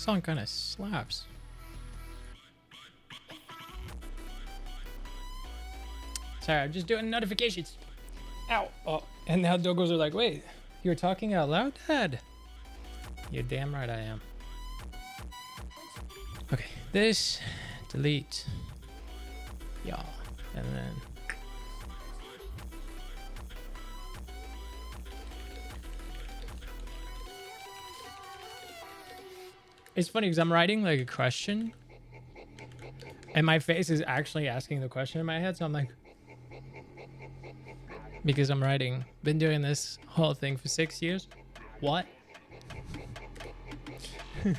song kind of slaps. Sorry, I'm just doing notifications. Ow. Oh, and now doggos are like, wait, you're talking out loud, Dad? You're damn right I am. Okay, this, delete, yeah, and then. It's funny because I'm writing like a question and my face is actually asking the question in my head. So I'm like, because I'm writing, been doing this whole thing for 6 years. What? All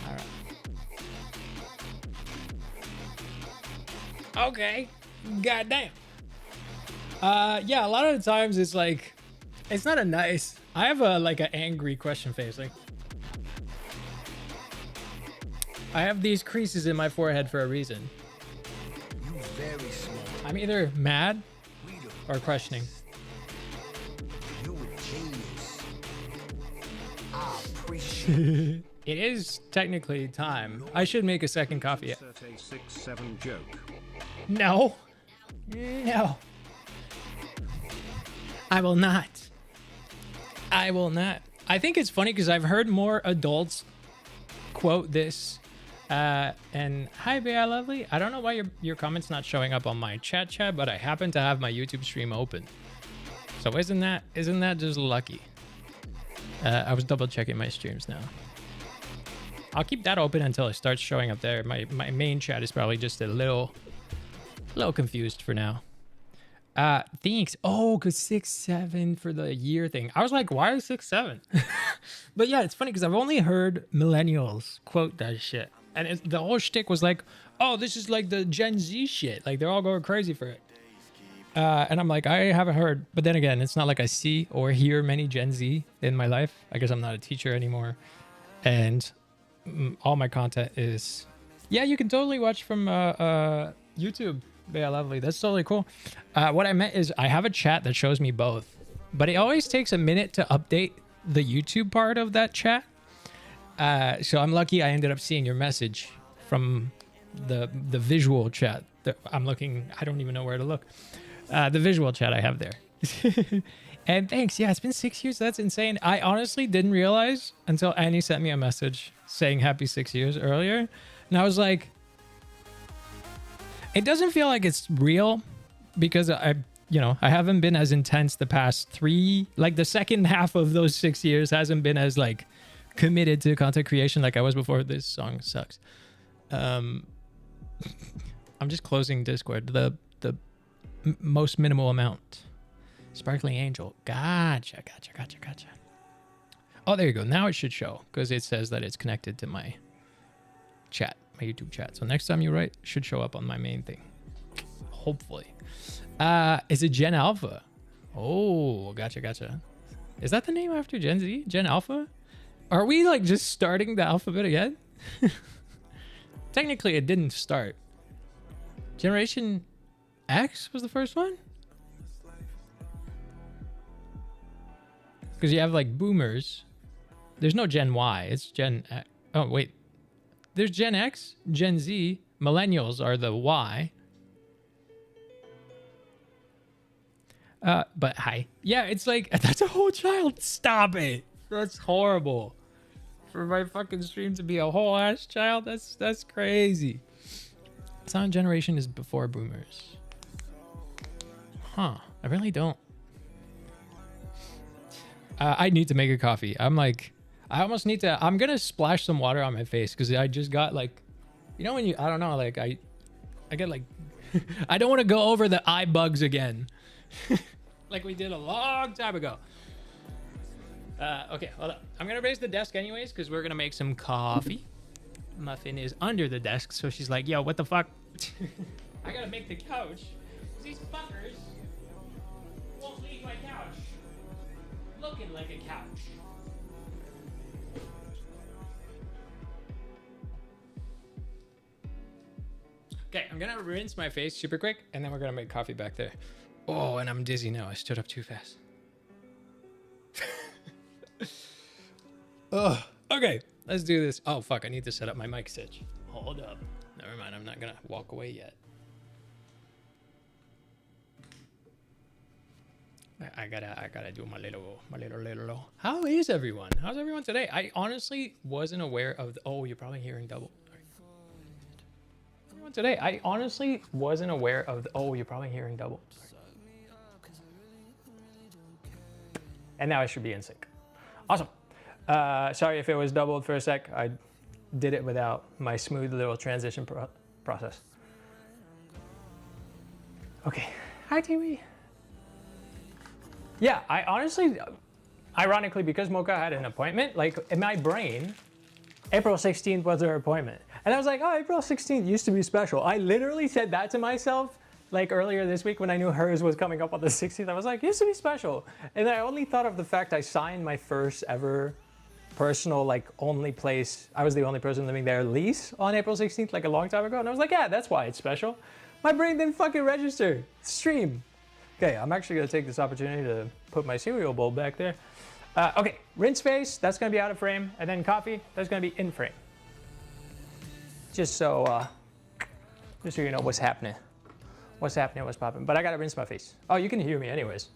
right. Okay. Goddamn. Yeah, a lot of the times it's like, it's not a nice, I have a like an angry question face. Like, I have these creases in my forehead for a reason. I'm either mad or questioning. It is technically time. I should make a second coffee. No. No. I will not. I will not. I think it's funny because I've heard more adults quote this. And hi, Bea Lovely. I don't know why your comment's not showing up on my chat, but I happen to have my YouTube stream open. So isn't that just lucky? I was double checking my streams now. I'll keep that open until it starts showing up there. My main chat is probably just a little confused for now. Thanks. Oh, because 6-7 for the year thing. I was like, why is 6-7? But yeah, it's funny because I've only heard millennials quote that shit. And the whole shtick was like, oh, this is like the Gen Z shit. Like, they're all going crazy for it. And I'm like, I haven't heard. But then again, it's not like I see or hear many Gen Z in my life. I guess I'm not a teacher anymore. And all my content is... Yeah, you can totally watch from YouTube. Yeah, lovely. That's totally cool. What I meant is I have a chat that shows me both. But it always takes a minute to update the YouTube part of that chat. So I'm lucky I ended up seeing your message from the visual chat. I'm looking, I don't even know where to look. The visual chat I have there. And thanks. Yeah, it's been 6 years. That's insane. I honestly didn't realize until Annie sent me a message saying happy 6 years earlier. And I was like, it doesn't feel like it's real because I haven't been as intense the past 3, like the second half of those 6 years hasn't been as like committed to content creation like I was before. This song sucks. I'm just closing Discord. The most minimal amount. Sparkling Angel. Gotcha. Oh, there you go. Now it should show because it says that it's connected to my chat, my YouTube chat. So next time you write, it should show up on my main thing. Hopefully. Is it Gen Alpha? Oh, gotcha. Is that the name after Gen Z? Gen Alpha? Are we like just starting the alphabet again? Technically, it didn't start. Generation X was the first one? Because you have like boomers. There's no Gen Y. It's Gen X. Oh, wait. There's Gen X, Gen Z. Millennials are the Y. But hi. Yeah, it's like, that's a whole child. Stop it. That's horrible. For my fucking stream to be a whole ass child, that's crazy. Sound generation is before boomers. Huh. I really don't. I need to make a coffee. I'm like, I almost need to, I'm gonna splash some water on my face because I just got like, you know when you, I don't know, like I get like, I don't want to go over the eye bugs again. Like we did a long time ago. Okay, hold up. I'm gonna raise the desk anyways because we're gonna make some coffee. Muffin is under the desk, so she's like, yo, what the fuck? I gotta make the couch. These fuckers won't leave my couch. Looking like a couch. Okay, I'm gonna rinse my face super quick and then we're gonna make coffee back there. Oh, and I'm dizzy now. I stood up too fast. Ugh. Okay, let's do this. Oh, fuck, I need to set up my mic stitch. Hold up. Never mind, I'm not gonna walk away yet. I gotta do my little. How is everyone? How's everyone today? I honestly wasn't aware of oh, you're probably hearing double. Everyone today, I honestly wasn't aware of oh, you're probably hearing double. And now I should be in sync. Awesome. Sorry if it was doubled for a sec. I did it without my smooth little transition process. Okay. Hi, TV. Yeah, I honestly, ironically, because Mocha had an appointment, like in my brain, April 16th was her appointment. And I was like, oh, April 16th used to be special. I literally said that to myself like earlier this week when I knew hers was coming up on the 16th. I was like, used to be special. And I only thought of the fact I signed my first ever personal, like only place, I was the only person living there, lease on April 16th, like a long time ago. And I was like, yeah, that's why it's special. My brain didn't fucking register. Stream. Okay, I'm actually gonna take this opportunity to put my cereal bowl back there. Okay, rinse face, that's gonna be out of frame. And then coffee, that's gonna be in frame. Just so you know what's happening. What's happening, what's popping. But I gotta rinse my face. Oh, you can hear me anyways.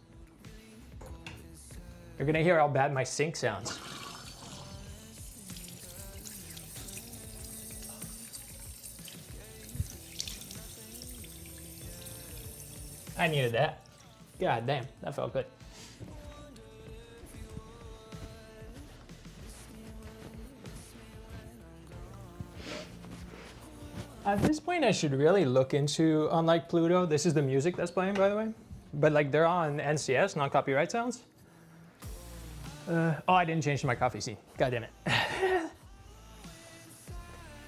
You're gonna hear how bad my sink sounds. I needed that. God damn, that felt good. At this point, I should really look into, unlike Pluto, this is the music that's playing, by the way. But like they're on NCS, non-copyright sounds. Oh, I didn't change my coffee scene. God damn it.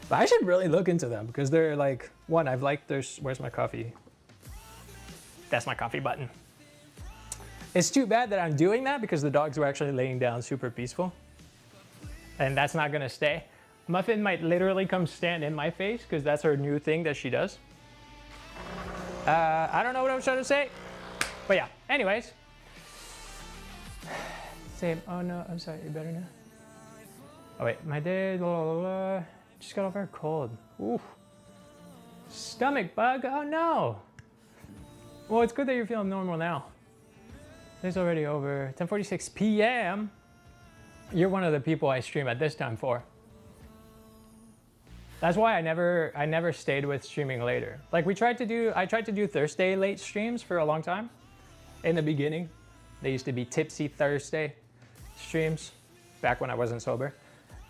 But I should really look into them because they're like, one, I've liked their, where's my coffee? That's my coffee button. It's too bad that I'm doing that because the dogs were actually laying down super peaceful. And that's not gonna stay. Muffin might literally come stand in my face because that's her new thing that she does. I don't know what I was trying to say. But yeah, anyways. Same, oh no, I'm sorry, you better now. Oh wait, my day, just got over a cold. Ooh. Stomach bug, oh no. Well, it's good that you're feeling normal now. It's already over 10:46 p.m. You're one of the people I stream at this time for. That's why I never stayed with streaming later. Like I tried to do Thursday late streams for a long time. In the beginning, they used to be Tipsy Thursday streams back when I wasn't sober.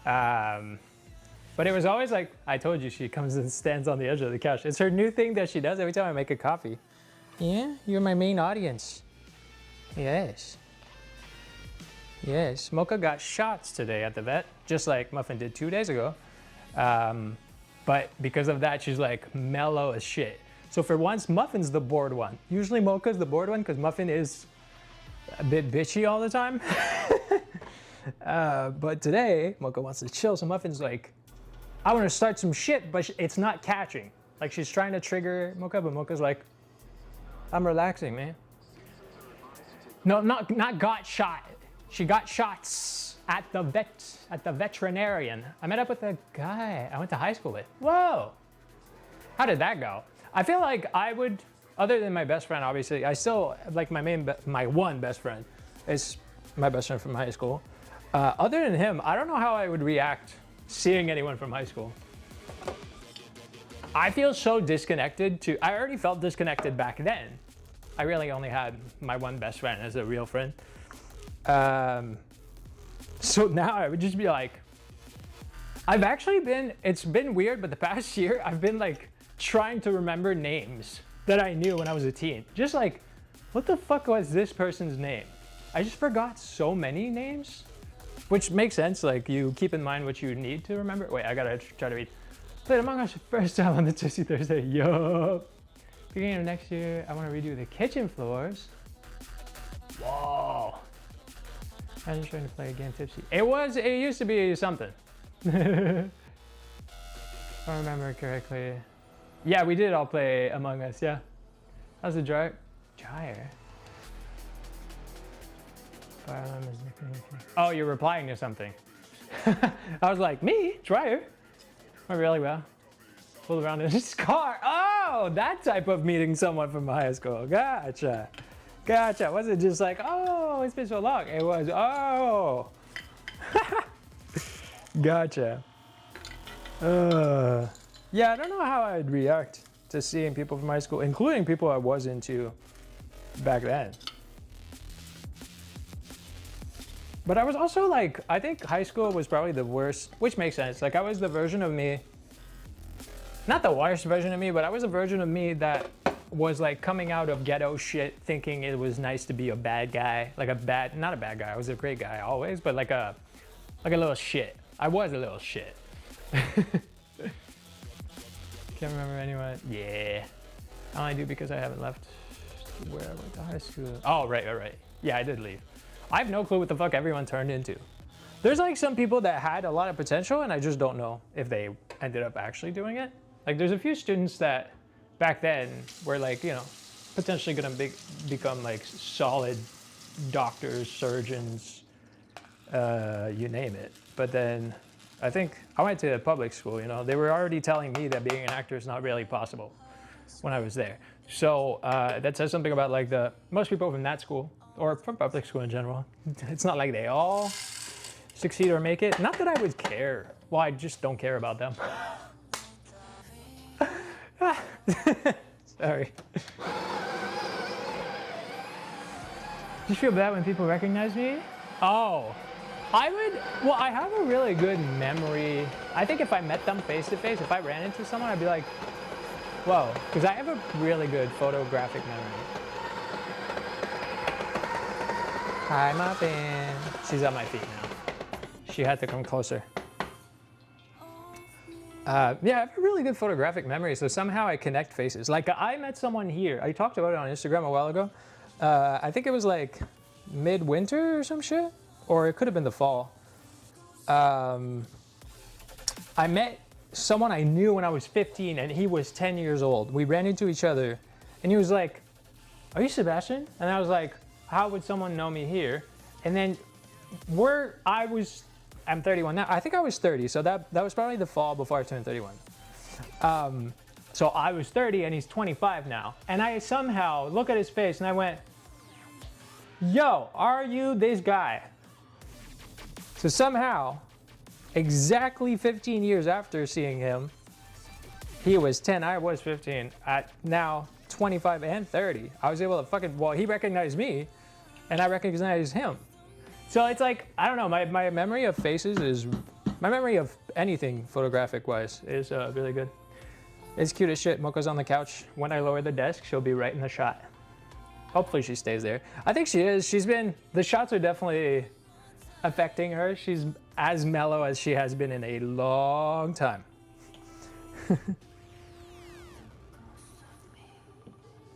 But it was always like, I told you, she comes and stands on the edge of the couch. It's her new thing that she does every time I make a coffee. Yeah, you're my main audience. Yes. Yes, Mocha got shots today at the vet, just like Muffin did 2 days ago. But because of that, she's like mellow as shit. So for once, Muffin's the bored one. Usually Mocha's the bored one because Muffin is a bit bitchy all the time. But today, Mocha wants to chill, so Muffin's like, I want to start some shit, but it's not catching. Like she's trying to trigger Mocha, but Mocha's like, I'm relaxing, man. No, not got shot. She got shots at the veterinarian. I met up with a guy I went to high school with. Whoa. How did that go? I feel like I would, other than my best friend, obviously, I still, like my one best friend is my best friend from high school. Other than him, I don't know how I would react seeing anyone from high school. I feel so disconnected I already felt disconnected back then. I really only had my one best friend as a real friend. So now I would just be like, it's been weird, but the past year I've been like trying to remember names that I knew when I was a teen. Just like, what the fuck was this person's name? I just forgot so many names, which makes sense. Like you keep in mind what you need to remember. Wait, I gotta try to read. Played Among Us first time on the Tipsy Thursday. Yo. Beginning of next year, I want to redo the kitchen floors. Whoa. I was trying to play a game Tipsy. It used to be something. If I remember correctly. Yeah, we did all play Among Us, yeah. How's the dryer? Oh, you're replying to something. I was like, me? Dryer? Oh, really, well? Pull around in his car. Oh, that type of meeting someone from high school. Gotcha. Gotcha. Was it just like, oh, it's been so long? It was, oh. Gotcha. Yeah, I don't know how I'd react to seeing people from high school, including people I was into back then. But I was also like, I think high school was probably the worst, which makes sense. Like I was the version of me, not the worst version of me, but I was a version of me that was like coming out of ghetto shit, thinking it was nice to be a bad guy, like not a bad guy. I was a great guy always, but like a little shit. I was a little shit. Can't remember anyone. Yeah. I only do because I haven't left where I went to high school. Oh, right. Yeah, I did leave. I have no clue what the fuck everyone turned into. There's like some people that had a lot of potential and I just don't know if they ended up actually doing it. Like there's a few students that back then were like, you know, potentially gonna become like solid doctors, surgeons, you name it. But then I think I went to public school, you know, they were already telling me that being an actor is not really possible when I was there. So that says something about like most people from that school or from public school in general. It's not like they all succeed or make it. Not that I would care. Well, I just don't care about them. Sorry. Do you feel bad when people recognize me? Oh, I have a really good memory. I think if I met them face to face, if I ran into someone, I'd be like, whoa, because I have a really good photographic memory. Hi, Muffin. She's at my feet now. She had to come closer. Yeah, I have a really good photographic memory, so somehow I connect faces. Like I met someone here. I talked about it on Instagram a while ago. I think it was like midwinter or some shit, or it could have been the fall. I met someone I knew when I was 15 and he was 10 years old. We ran into each other and he was like, "Are you Sebastian?" And I was like, "How would someone know me here?" And then I'm 31 now. I think I was 30, so that was probably the fall before I turned 31. So I was 30 and he's 25 now. And I somehow look at his face and I went, "Yo, are you this guy?" So somehow, exactly 15 years after seeing him, he was 10, I was 15. At now 25 and 30, I was able to he recognized me and I recognized him. So it's like, I don't know, my memory of faces my memory of anything photographic wise is really good. It's cute as shit. Mocha's on the couch. When I lower the desk, she'll be right in the shot. Hopefully she stays there. I think she is. The shots are definitely affecting her. She's as mellow as she has been in a long time.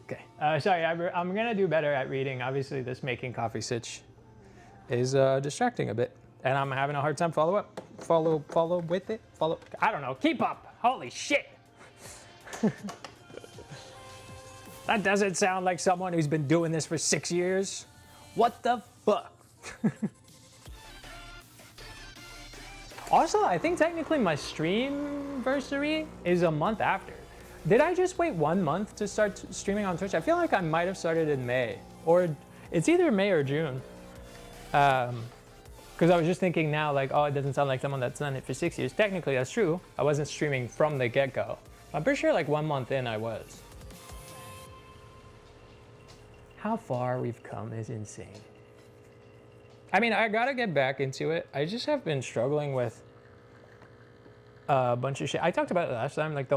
Okay, sorry, I'm gonna do better at reading. Obviously this making coffee sitch is distracting a bit. And I'm having a hard time follow with it. I don't know, keep up. Holy shit. That doesn't sound like someone who's been doing this for 6 years. What the fuck? Also, I think technically my streamversary is a month after. Did I just wait 1 month to start streaming on Twitch? I feel like I might have started in May, or it's either May or June. Because I was just thinking now, like, oh, it doesn't sound like someone that's done it for 6 years. Technically, that's true. I wasn't streaming from the get-go. I'm pretty sure like 1 month in I was. How far we've come is insane. I mean, I gotta get back into it. I just have been struggling with a bunch of shit. I talked about it last time, like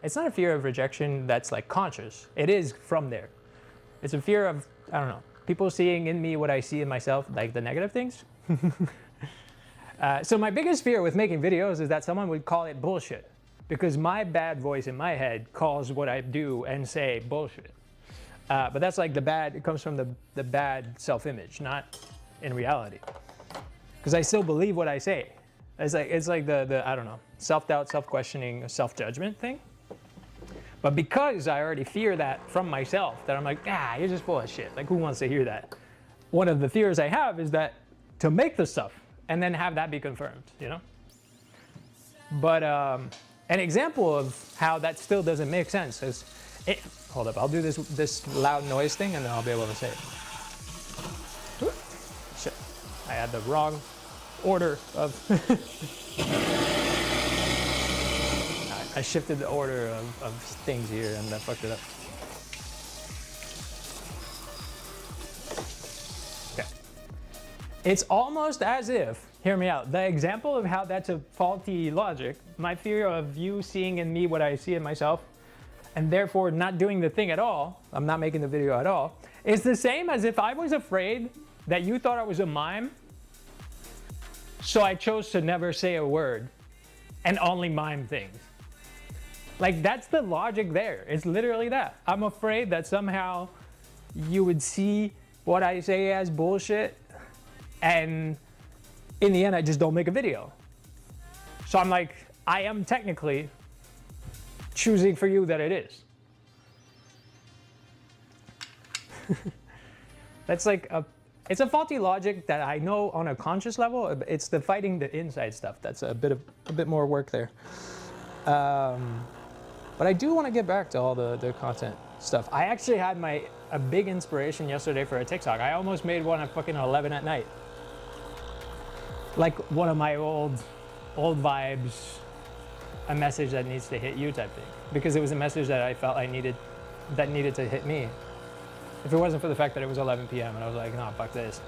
it's not a fear of rejection that's like conscious. It is from there. It's a fear of, I don't know, people seeing in me what I see in myself, like the negative things. So my biggest fear with making videos is that someone would call it bullshit, because my bad voice in my head calls what I do and say bullshit. But that's like it comes from the bad self-image, not in reality. Because I still believe what I say. It's like the I don't know, self-doubt, self-questioning, self-judgment thing. But because I already fear that from myself, that I'm like, you're just full of shit. Like, who wants to hear that? One of the fears I have is that to make the stuff and then have that be confirmed, you know? But an example of how that still doesn't make sense is, hold up, I'll do this loud noise thing and then I'll be able to say it. Shit, I had the wrong order of, I shifted the order of things here and I fucked it up. Okay. It's almost as if, hear me out, the example of how that's a faulty logic, my fear of you seeing in me what I see in myself, and therefore not doing the thing at all, I'm not making the video at all, is the same as if I was afraid that you thought I was a mime, so I chose to never say a word and only mime things. Like, that's the logic there. It's literally that. I'm afraid that somehow you would see what I say as bullshit, and in the end, I just don't make a video. So I'm like, I am technically choosing for you that it is. That's like it's a faulty logic that I know on a conscious level. It's the fighting the inside stuff. That's a bit more work there. But I do want to get back to all the content stuff. I actually had a big inspiration yesterday for a TikTok. I almost made one at fucking 11 at night. Like one of my old vibes, a message that needs to hit you type thing. Because it was a message that I felt needed to hit me. If it wasn't for the fact that it was 11 p.m. and I was like, no, fuck this.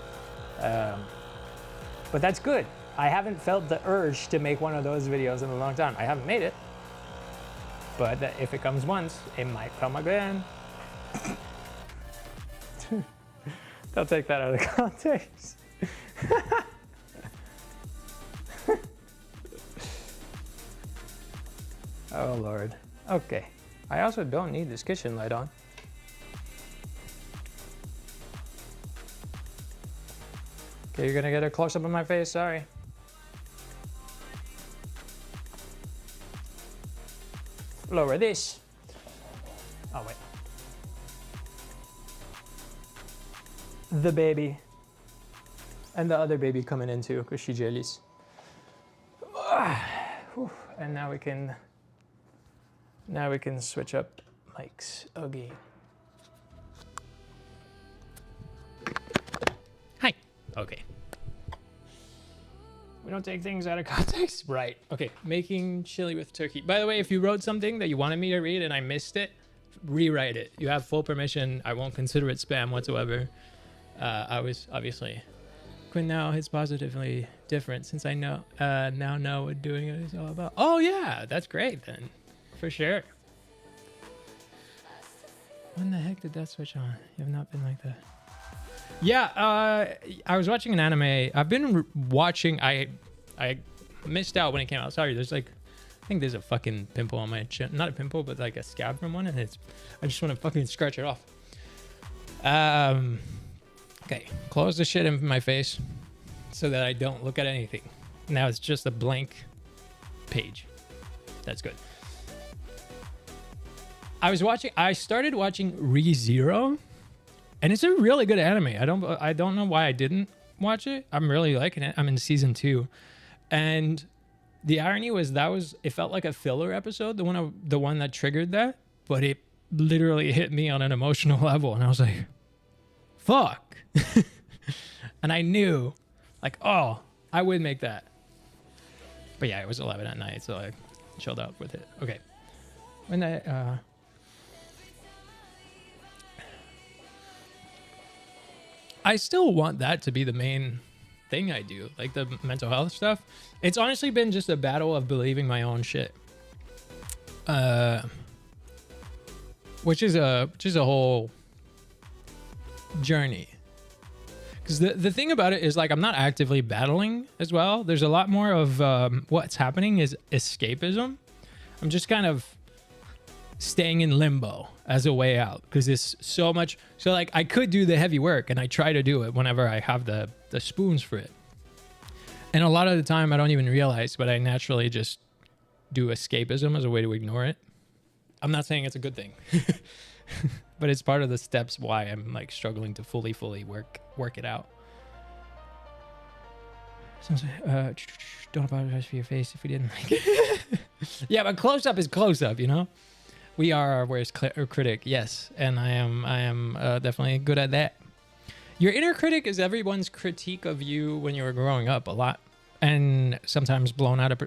But that's good. I haven't felt the urge to make one of those videos in a long time. I haven't made it. But if it comes once, it might come again. Don't take that out of context. Oh Lord. Okay. I also don't need this kitchen light on. Okay, you're gonna get a close-up of my face, sorry. Lower this. Oh wait. The baby. And the other baby coming in too, because she's jealous. And now we can switch up mics again. Hi. Okay. We don't take things out of context. Right. Okay. Making chili with turkey. By the way, if you wrote something that you wanted me to read and I missed it, rewrite it. You have full permission. I won't consider it spam whatsoever. I was obviously... Quinn now is positively different since I now know what doing it is all about. Oh yeah, that's great then. For sure. When the heck did that switch on? You have not been like that. Yeah, I was watching an anime. I've been watching. I missed out when it came out. Sorry, there's like, I think there's a fucking pimple on my chin. Not a pimple, but like a scab from one, and I just want to fucking scratch it off. Okay, close the shit in my face so that I don't look at anything. Now it's just a blank page. That's good. I started watching ReZero, and it's a really good anime. I don't know why I didn't watch it. I'm really liking it. I'm in season 2. And the irony was it felt like a filler episode, the one that triggered that, but it literally hit me on an emotional level, and I was like, fuck. And I knew, like, oh, I would make that. But yeah, it was 11 at night, so I chilled out with it. Okay. I still want that to be the main thing I do, like the mental health stuff. It's honestly been just a battle of believing my own shit. Which is a whole journey. Because the thing about it is, like, I'm not actively battling as well. There's a lot more of what's happening is escapism. I'm just kind of staying in limbo as a way out, because it's so much. So like, I could do the heavy work, and I try to do it whenever I have the spoons for it. And a lot of the time I don't even realize, but I naturally just do escapism as a way to ignore it. I'm not saying it's a good thing. But it's part of the steps why I'm like struggling to fully work it out. Don't apologize for your face if we didn't like it. Yeah, but close up is close up, you know? We are our worst critic, yes. And I am definitely good at that. Your inner critic is everyone's critique of you when you were growing up a lot. And sometimes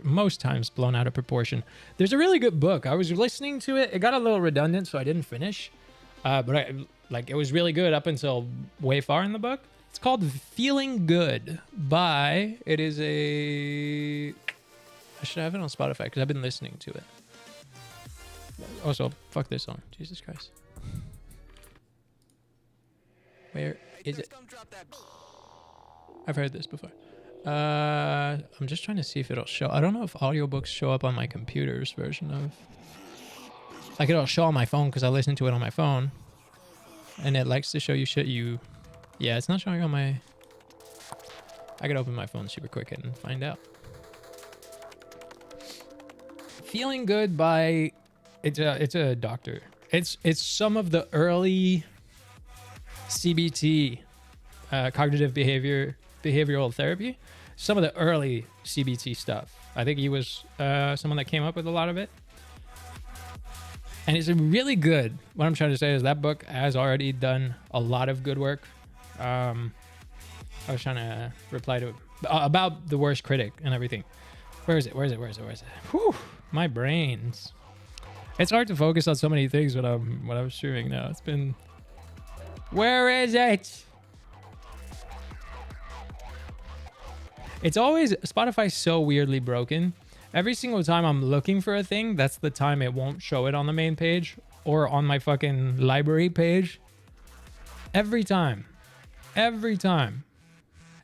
most times blown out of proportion. There's a really good book. I was listening to it. It got a little redundant, so I didn't finish. But it was really good up until way far in the book. It's called Feeling Good by, it is I should have it on Spotify because I've been listening to it. Also, fuck this song. Jesus Christ. Where is it? I've heard this before. I'm just trying to see if it'll show. I don't know if audiobooks show up on my computer's version of. Like it'll show on my phone because I listen to it on my phone. And it likes to show you shit you. Yeah, it's not showing on my. I could open my phone super quick and find out. Feeling Good by. It's a doctor. It's some of the early CBT, cognitive behavioral therapy. Some of the early CBT stuff. I think he was someone that came up with a lot of it. And it's really good. What I'm trying to say is that book has already done a lot of good work. I was trying to reply to about the worst critic and everything. Where is it? Whew, my brains. It's hard to focus on so many things when I'm streaming now. It's been. Where is it? It's always Spotify's so weirdly broken. Every single time I'm looking for a thing, that's the time it won't show it on the main page or on my fucking library page. Every time.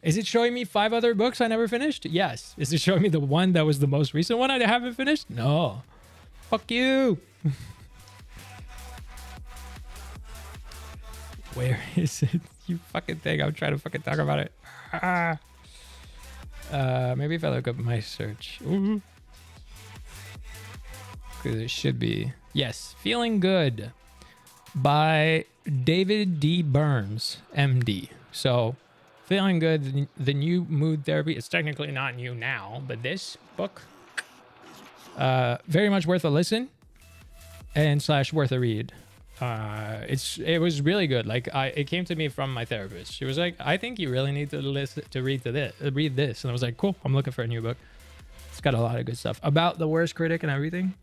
Is it showing me 5 other books I never finished? Yes. Is it showing me the one that was the most recent one I haven't finished? No. Fuck you. Where is it? You fucking thing. I'm trying to fucking talk about it. Maybe if I look up my search. Because it should be. Yes. Feeling Good by David D. Burns, MD. So, Feeling Good, the new mood therapy. It's technically not new now, but this book, very much worth a listen and / worth a read. It was really good. Like it came to me from my therapist. She was like, "I think you really need to read this." And I was like, "Cool, I'm looking for a new book." It's got a lot of good stuff about the worst critic and everything.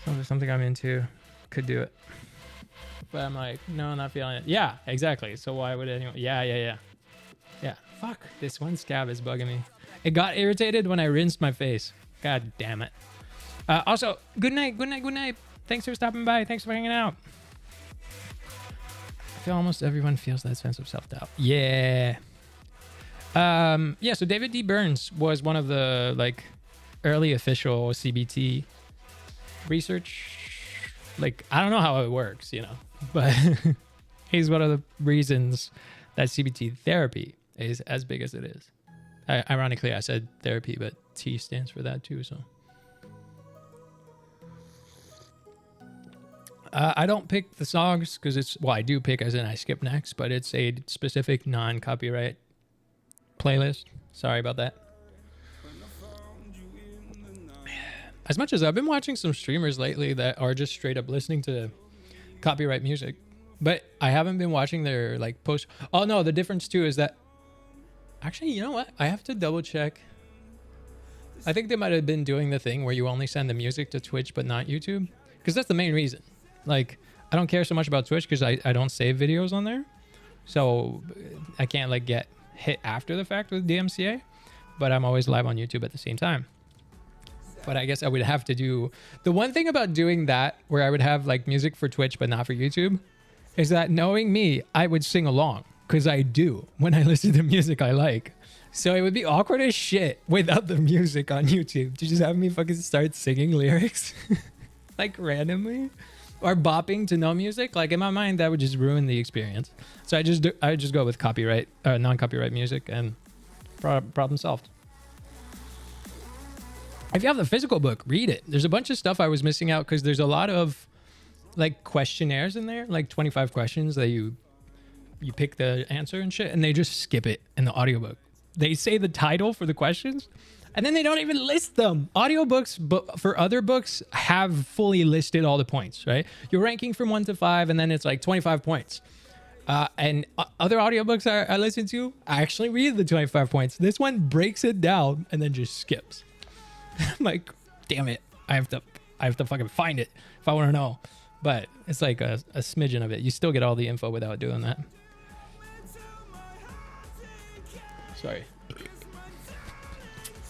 So something I'm into, could do it. But I'm like, no, not feeling it. Yeah, exactly. So why would anyone? Yeah. Fuck, this one scab is bugging me. It got irritated when I rinsed my face. God damn it. Also, good night. Thanks for stopping by. Thanks for hanging out. I feel almost everyone feels that sense of self-doubt. Yeah. So David D. Burns was one of the like early official CBT research. Like, I don't know how it works, you know, but he's one of the reasons that CBT therapy is as big as it is. Ironically, I said therapy, but T stands for that too, so. I don't pick the songs because I do pick as in I skip next, but it's a specific non-copyright playlist. Sorry about that. As much as I've been watching some streamers lately that are just straight up listening to copyright music, but I haven't been watching their like post. Oh no, the difference too is that actually, you know what? I have to double check. I think they might have been doing the thing where you only send the music to Twitch but not YouTube, because that's the main reason. Like, I don't care so much about Twitch because I don't save videos on there. So I can't like get hit after the fact with DMCA, but I'm always live on YouTube at the same time. But I guess I would have to do the one thing about doing that where I would have like music for Twitch but not for YouTube is that, knowing me, I would sing along because I do when I listen to music I like. So it would be awkward as shit without the music on YouTube to just have me fucking start singing lyrics like randomly. Or bopping to no music. Like, in my mind, that would just ruin the experience. So I just go with copyright, non-copyright music, and problem solved. If you have the physical book, read it. There's a bunch of stuff I was missing out because there's a lot of like questionnaires in there, like 25 questions that you pick the answer and shit, and they just skip it in the audiobook. they say the title for the questions, and then they don't even list them. Audiobooks, but for other books, have fully listed all the points, right? You're ranking from 1 to 5, and then it's like 25 points. And other audiobooks I listen to, I actually read the 25 points. This one breaks it down and then just skips. I'm like, damn it. I have to fucking find it if I want to know. But it's like a smidgen of it. You still get all the info without doing that.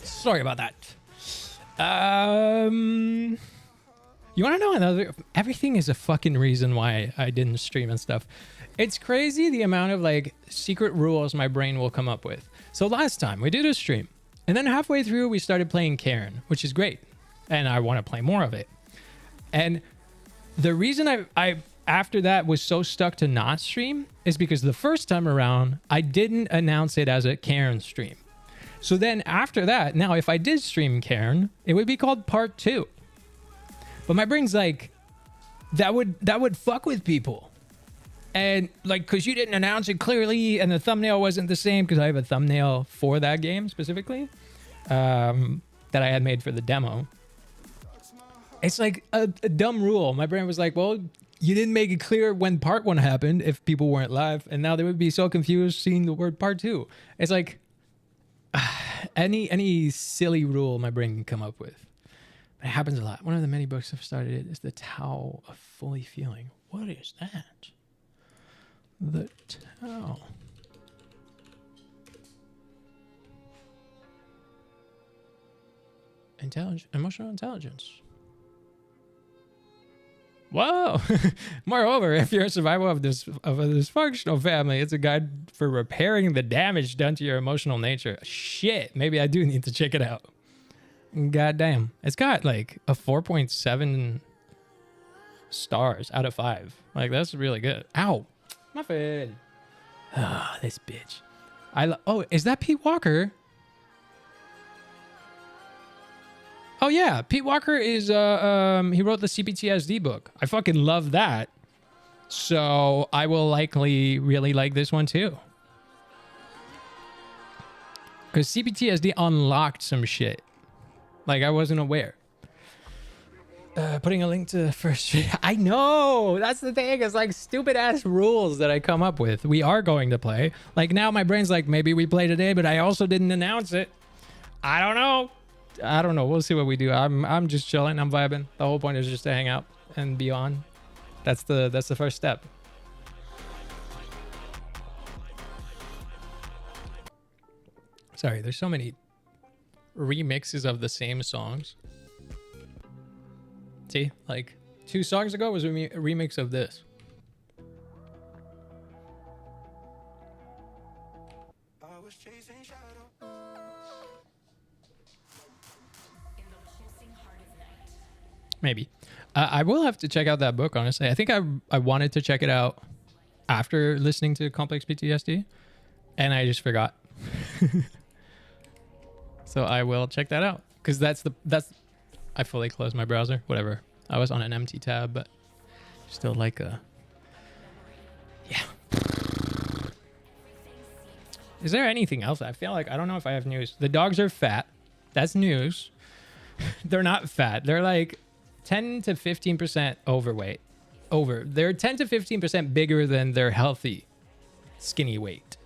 Sorry about that. You want to know another? Everything is a fucking reason why I didn't stream and stuff. It's crazy the amount of like secret rules my brain will come up with. So last time we did a stream, and then halfway through we started playing Karen, which is great, and I want to play more of it. And the reason I after that was so stuck to not stream is because the first time around I didn't announce it as a Karen stream. So then after that, now if I did stream Karen, it would be called part 2. But my brain's like, that would fuck with people. And like, because you didn't announce it clearly and the thumbnail wasn't the same, because I have a thumbnail for that game specifically that I had made for the demo. It's like a dumb rule. My brain was like, well, you didn't make it clear when part 1 happened if people weren't live, and now they would be so confused seeing the word part 2. It's like any silly rule my brain can come up with. But it happens a lot. One of the many books I've started is The Tao of Fully Feeling. What is that? The Tao. Emotional intelligence. Whoa! Moreover, if you're a survivor of a dysfunctional family, it's a guide for repairing the damage done to your emotional nature. Shit, maybe I do need to check it out. God damn. It's got like a 4.7 stars out of 5. Like, that's really good. Ow! Muffin! Ah, this bitch. Oh, is that Pete Walker? Oh yeah, Pete Walker is he wrote the CPTSD book. I fucking love that. So I will likely really like this one too. Because CPTSD unlocked some shit. Like I wasn't aware. Putting a link to the first stream. I know! That's the thing. It's like stupid ass rules that I come up with. We are going to play. Like now my brain's like, maybe we play today, but I also didn't announce it. I don't know. We'll see what we do. I'm just chilling. I'm vibing. The whole point is just to hang out and be on. That's the first step. Sorry, there's so many remixes of the same songs. See, like 2 songs ago was a remix of this. Maybe. I will have to check out that book, honestly. I think I wanted to check it out after listening to Complex PTSD, and I just forgot. So I will check that out, because that's I fully closed my browser. Whatever. I was on an empty tab, but still like a... Yeah. Is there anything else? I feel like, I don't know if I have news. The dogs are fat. That's news. They're not fat. They're like 10 to 15% overweight. They're 10 to 15% bigger than their healthy skinny weight.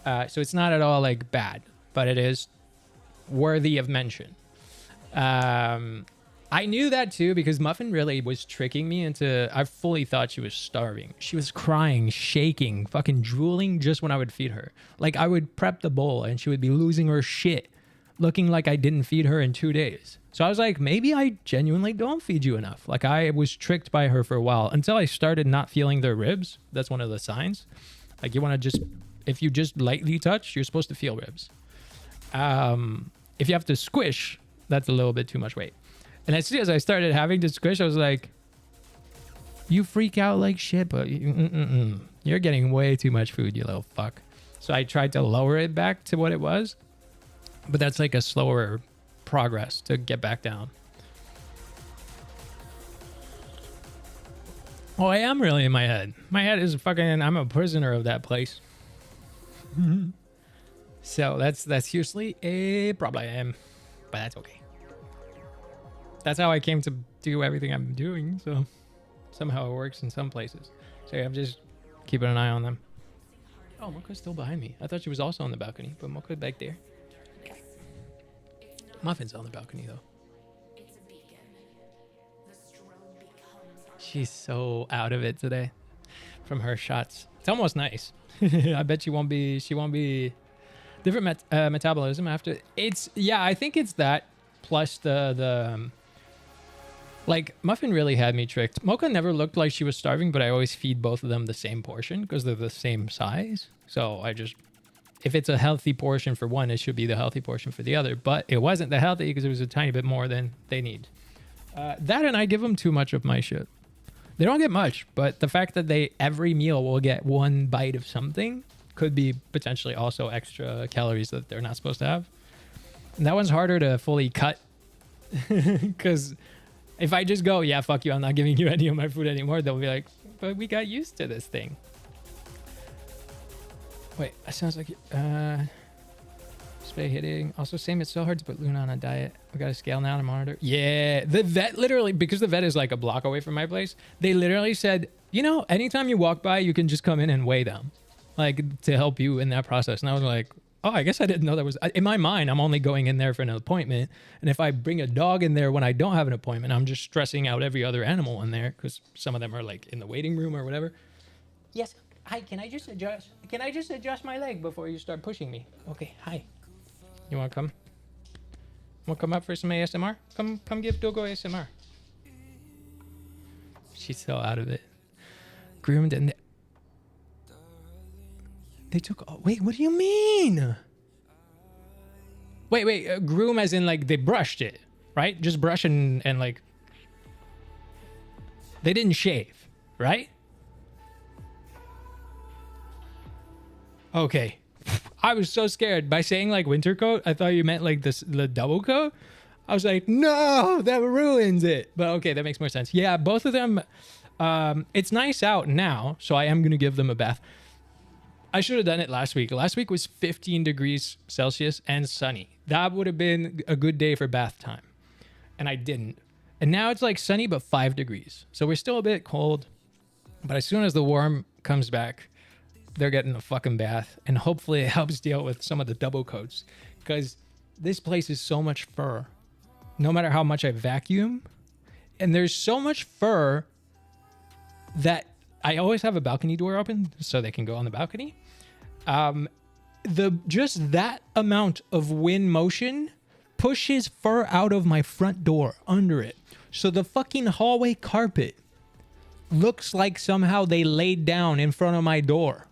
So it's not at all like bad, but it is worthy of mention. I knew that too, because Muffin really was tricking me into... I fully thought she was starving. She was crying, shaking, fucking drooling just when I would feed her. Like I would prep the bowl and she would be losing her shit, looking like I didn't feed her in 2 days. So I was like, maybe I genuinely don't feed you enough. Like I was tricked by her for a while until I started not feeling their ribs. That's one of the signs. Like you want to just... If you just lightly touch, you're supposed to feel ribs. If you have to squish, that's a little bit too much weight. And as soon as I started having to squish, I was like, you freak out like shit, but you're getting way too much food, you little fuck. So I tried to lower it back to what it was, but that's like a slower progress to get back down. Oh, I am really in my head. My head is fucking... I'm a prisoner of that place. So that's usually a problem, but that's okay. That's how I came to do everything I'm doing. So somehow it works in some places. So yeah, I'm just keeping an eye on them. Oh, Mocha's still behind me. I thought she was also on the balcony, but Mocha's back there. Muffin's on the balcony though. She's so out of it today from her shots. It's almost nice. I bet she won't be different metabolism after. It's, yeah, I think it's that plus the like Muffin really had me tricked. Mocha never looked like she was starving, but I always feed both of them the same portion because they're the same size. So I just, if it's a healthy portion for one, it should be the healthy portion for the other. But it wasn't the healthy because it was a tiny bit more than they need. That and I give them too much of my shit. They don't get much, but the fact that they every meal will get one bite of something could be potentially also extra calories that they're not supposed to have. And that one's harder to fully cut because if I just go, yeah, fuck you, I'm not giving you any of my food anymore, they'll be like, but we got used to this thing. Wait, that sounds like spay hitting. Also, same, it's so hard to put Luna on a diet. We got a scale now to monitor. Yeah, the vet literally, because the vet is like a block away from my place, they literally said, you know, anytime you walk by, you can just come in and weigh them, like to help you in that process. And I was like, oh, I guess I didn't know that was, in my mind, I'm only going in there for an appointment. And if I bring a dog in there when I don't have an appointment, I'm just stressing out every other animal in there because some of them are like in the waiting room or whatever. Yes. Hi, can I just adjust my leg before you start pushing me? Okay, hi. You want to come? Want to come up for some ASMR? Come give Dogo ASMR. She's so out of it. Groomed and they took... Oh, wait, what do you mean? Wait, groom as in like they brushed it, right? Just brush and like... They didn't shave, right? Okay. I was so scared. By saying like winter coat, I thought you meant like the double coat. I was like, no, that ruins it. But okay, that makes more sense. Yeah, both of them, it's nice out now, so I am going to give them a bath. I should have done it last week. Last week was 15 degrees Celsius and sunny. That would have been a good day for bath time. And I didn't. And now it's like sunny, but 5 degrees. So we're still a bit cold. But as soon as the warm comes back, they're getting a fucking bath, and hopefully it helps deal with some of the double coats because this place is so much fur no matter how much I vacuum, and there's so much fur that I always have a balcony door open so they can go on the balcony. Just that amount of wind motion pushes fur out of my front door under it, so the fucking hallway carpet looks like somehow they laid down in front of my door.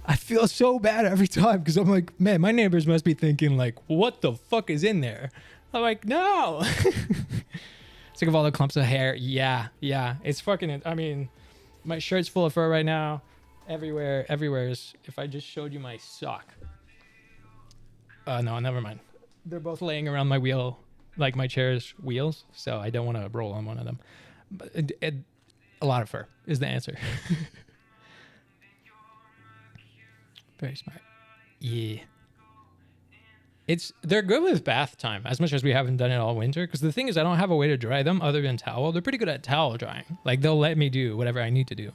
I feel so bad every time because I'm like, man, my neighbors must be thinking like, what the fuck is in there? I'm like, no. Sick of all the clumps of hair. Yeah. It's fucking, I mean, my shirt's full of fur right now. Everywhere is, if I just showed you my sock. No, never mind. They're both laying around my wheel, like my chair's wheels. So I don't want to roll on one of them. But a lot of fur is the answer. Very smart. Yeah. They're good with bath time, as much as we haven't done it all winter. Because the thing is, I don't have a way to dry them other than towel. They're pretty good at towel drying. Like, they'll let me do whatever I need to do.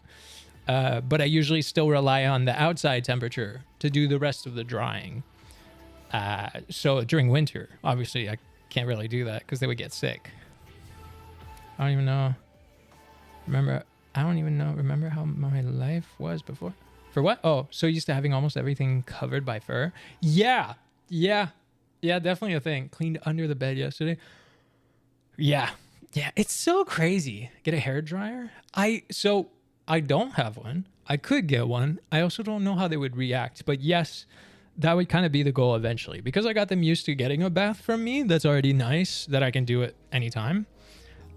But I usually still rely on the outside temperature to do the rest of the drying. So during winter, obviously, I can't really do that because they would get sick. I don't even know. Remember how my life was before. For what? Oh, so used to having almost everything covered by fur. Yeah, definitely a thing. Cleaned under the bed yesterday. Yeah, it's so crazy. Get a hair dryer? I don't have one. I could get one. I also don't know how they would react. But yes, that would kind of be the goal eventually. Because I got them used to getting a bath from me. That's already nice that I can do it anytime.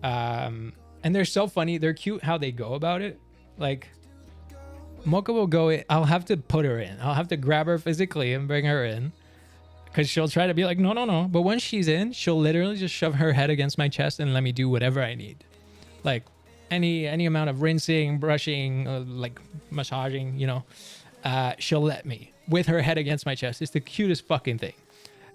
And they're so funny. They're cute how they go about it. Like, Mocha will go in. I'll have to put her in. I'll have to grab her physically and bring her in. Because she'll try to be like, no. But once she's in, she'll literally just shove her head against my chest and let me do whatever I need. Like, any amount of rinsing, brushing, like massaging, she'll let me with her head against my chest. It's the cutest fucking thing.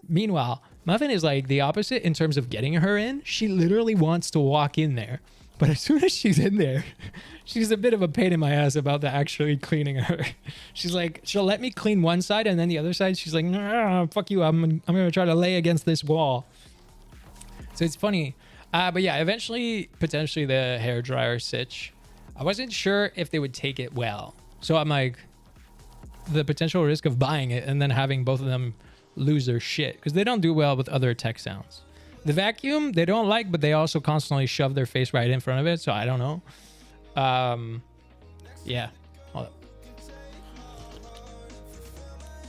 Meanwhile, Muffin is like the opposite in terms of getting her in. She literally wants to walk in there. But as soon as she's in there, she's a bit of a pain in my ass about the actually cleaning her. She's like, she'll let me clean one side and then the other side, she's like, nah, fuck you. I'm going to try to lay against this wall. So it's funny. But yeah, eventually, potentially the hairdryer sitch. I wasn't sure if they would take it well. So I'm like, the potential risk of buying it and then having both of them lose their shit because they don't do well with other tech sounds. The vacuum, they don't like, but they also constantly shove their face right in front of it. So I don't know. Yeah. Hold up.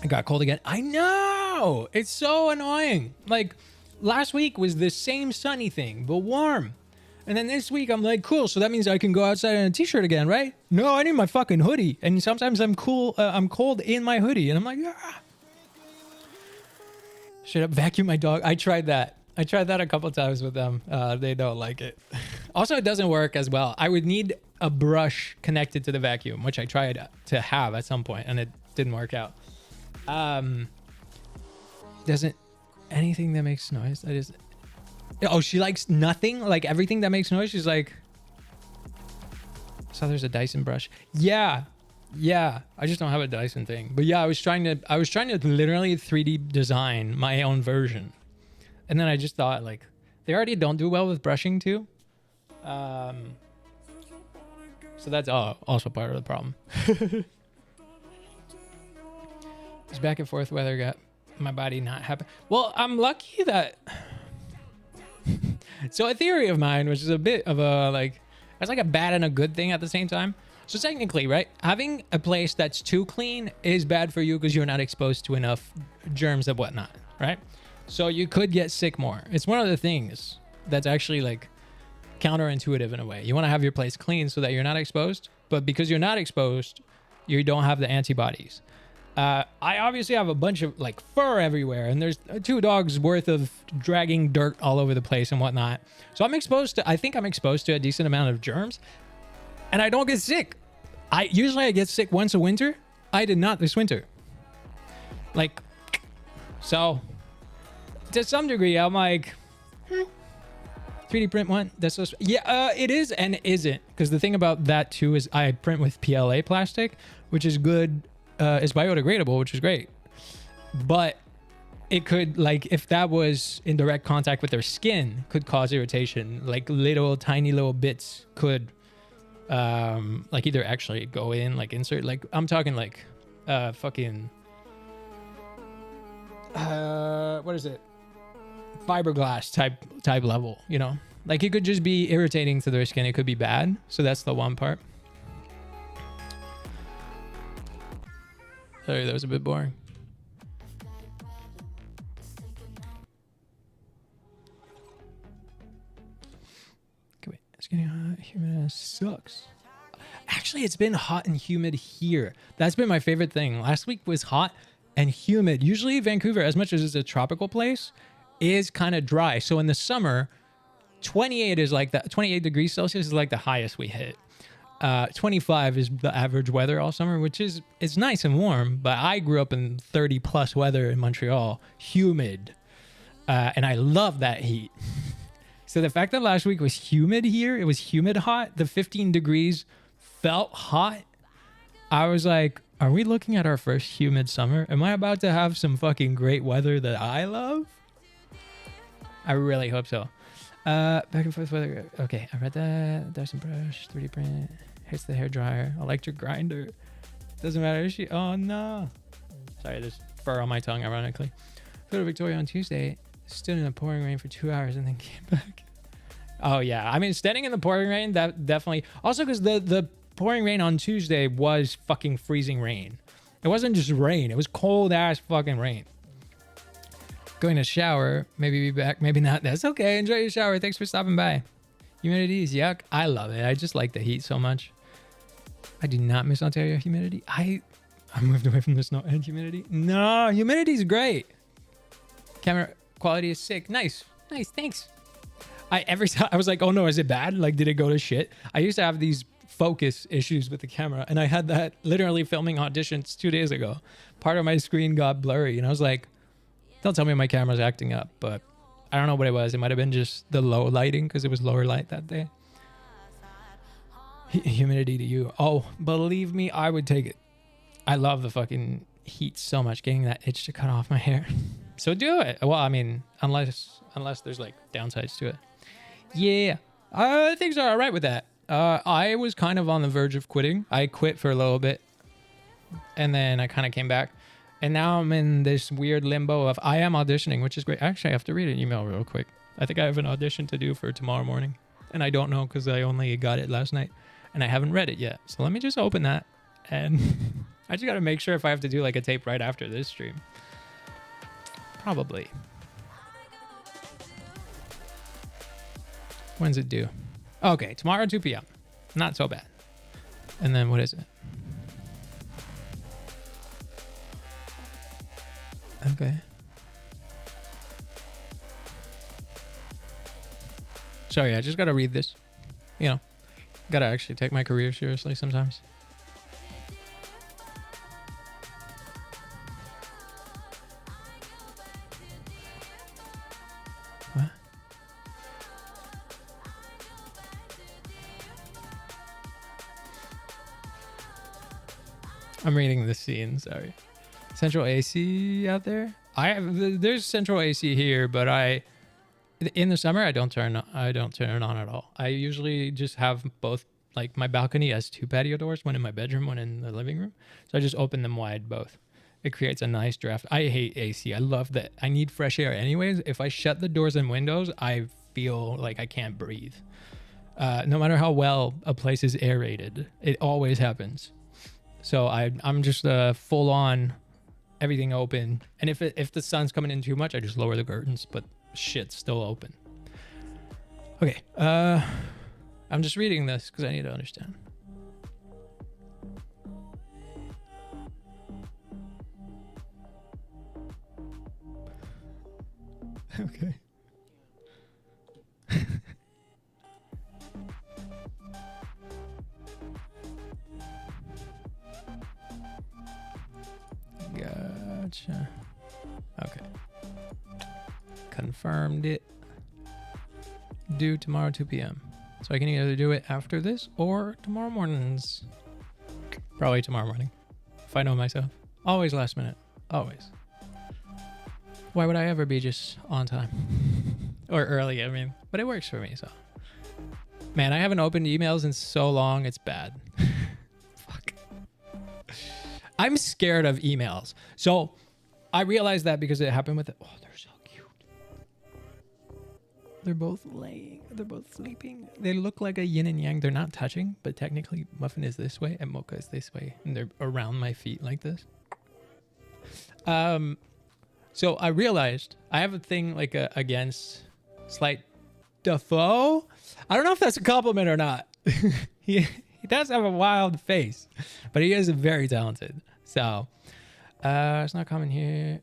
I got cold again. I know. It's so annoying. Like last week was the same sunny thing, but warm. And then this week I'm like, cool. So that means I can go outside in a t-shirt again, right? No, I need my fucking hoodie. And sometimes I'm cool. I'm cold in my hoodie. And I'm like, ah. Shut up, vacuum my dog. I tried that. I tried that a couple times with them. They don't like it. Also, it doesn't work as well. I would need a brush connected to the vacuum, which I tried to have at some point, and it didn't work out. Doesn't anything that makes noise. That is. Oh, she likes nothing. Like everything that makes noise. She's like. So there's a Dyson brush. Yeah. I just don't have a Dyson thing. But yeah, I was trying to literally 3D design my own version. And then I just thought, like, they already don't do well with brushing too. So that's also part of the problem. This back and forth weather got my body not happy. Well, I'm lucky that... So a theory of mine, which is a bit of a, like... It's like a bad and a good thing at the same time. So technically, right, having a place that's too clean is bad for you because you're not exposed to enough germs and whatnot, right? So you could get sick more. It's one of the things that's actually like counterintuitive in a way. You want to have your place clean so that you're not exposed, but because you're not exposed, you don't have the antibodies. I obviously have a bunch of like fur everywhere, and there's 2 dogs worth of dragging dirt all over the place and whatnot. So I think I'm exposed to a decent amount of germs, and I don't get sick. Usually I get sick once a winter. I did not this winter. Like, so to some degree, I'm like, 3D print one. That's so yeah, it is and isn't, because the thing about that too is I print with PLA plastic, which is good. It's biodegradable, which is great, but it could, like, if that was in direct contact with their skin, could cause irritation. Like little tiny little bits could like either actually go in, like insert, like I'm talking like fucking what is it, fiberglass type level, you know, like it could just be irritating to their skin. It could be bad. So that's the one part. Sorry, that was a bit boring. Okay, wait, it's getting hot. Humid sucks. Actually, it's been hot and humid here. That's been my favorite thing. Last week was hot and humid. Usually Vancouver, as much as it's a tropical place, is kind of dry. So in the summer, 28 is like that. 28 degrees Celsius is like the highest we hit. 25 is the average weather all summer, which is, it's nice and warm, but I grew up in 30 plus weather in Montreal, humid, and I love that heat. So the fact that last week was humid here, it was humid hot, the 15 degrees felt hot. I was like, are we looking at our first humid summer? Am I about to have some fucking great weather that I love? I really hope so. Back and forth weather. Okay, I read that. Dyson brush, 3D print. Hits the hair dryer. Electric grinder. Doesn't matter. Is she? Oh no. Sorry, there's fur on my tongue, ironically. Flew to Victoria on Tuesday. Stood in the pouring rain for 2 hours and then came back. Oh yeah. I mean, standing in the pouring rain, that definitely. Also, because the pouring rain on Tuesday was fucking freezing rain. It wasn't just rain. It was cold ass fucking rain. Going to shower, maybe be back, maybe not. That's okay. Enjoy your shower. Thanks for stopping by. Humidity is yuck. I love it. I just like the heat so much. I do not miss Ontario humidity. I moved away from the snow and humidity. No, humidity is great. Camera quality is sick. Nice. Thanks. Every time I was like, oh no, is it bad? Like, did it go to shit? I used to have these focus issues with the camera, and I had that literally filming auditions 2 days ago. Part of my screen got blurry, and I was like, don't tell me my camera's acting up, but I don't know what it was. It might have been just the low lighting because it was lower light that day. Humidity to you. Oh, believe me, I would take it. I love the fucking heat so much, getting that itch to cut off my hair. So do it. Well, I mean, unless there's like downsides to it. Yeah, things are all right with that. I was kind of on the verge of quitting. I quit for a little bit, and then I kind of came back, and now I'm in this weird limbo of I am auditioning, which is great. Actually, I have to read an email real quick. I think I have an audition to do for tomorrow morning, and I don't know because I only got it last night, and I haven't read it yet. So let me just open that, and I just got to make sure if I have to do like a tape right after this stream. Probably. When's it due? Okay, tomorrow 2 p.m. Not so bad. And then what is it? Okay. Sorry, I just gotta read this. You know, gotta actually take my career seriously sometimes. What? I'm reading the scene, sorry. Central AC out there? There's central AC here, but in the summer I don't turn it on at all. I usually just have both, like my balcony has 2 patio doors, one in my bedroom, one in the living room. So I just open them wide both. It creates a nice draft. I hate AC. I love that. I need fresh air anyways. If I shut the doors and windows, I feel like I can't breathe. No matter how well a place is aerated, it always happens. So I'm just full on everything open, and if the sun's coming in too much, I just lower the curtains, but shit's still open. Okay, I'm just reading this because I need to understand. Okay. Gotcha. Okay. Confirmed it. Due tomorrow 2 p.m. So I can either do it after this or tomorrow mornings. Probably tomorrow morning. If I know myself. Always last minute. Always. Why would I ever be just on time? Or early, I mean. But it works for me, so. Man, I haven't opened emails in so long, it's bad. Fuck. I'm scared of emails. So I realized that because it happened with it. Oh, they're so cute. They're both laying. They're both sleeping. They look like a yin and yang. They're not touching, but technically Muffin is this way and Mocha is this way. And they're around my feet like this. So I realized I have a thing like against slight Defoe. I don't know if that's a compliment or not. He does have a wild face, but he is very talented. So it's not common here.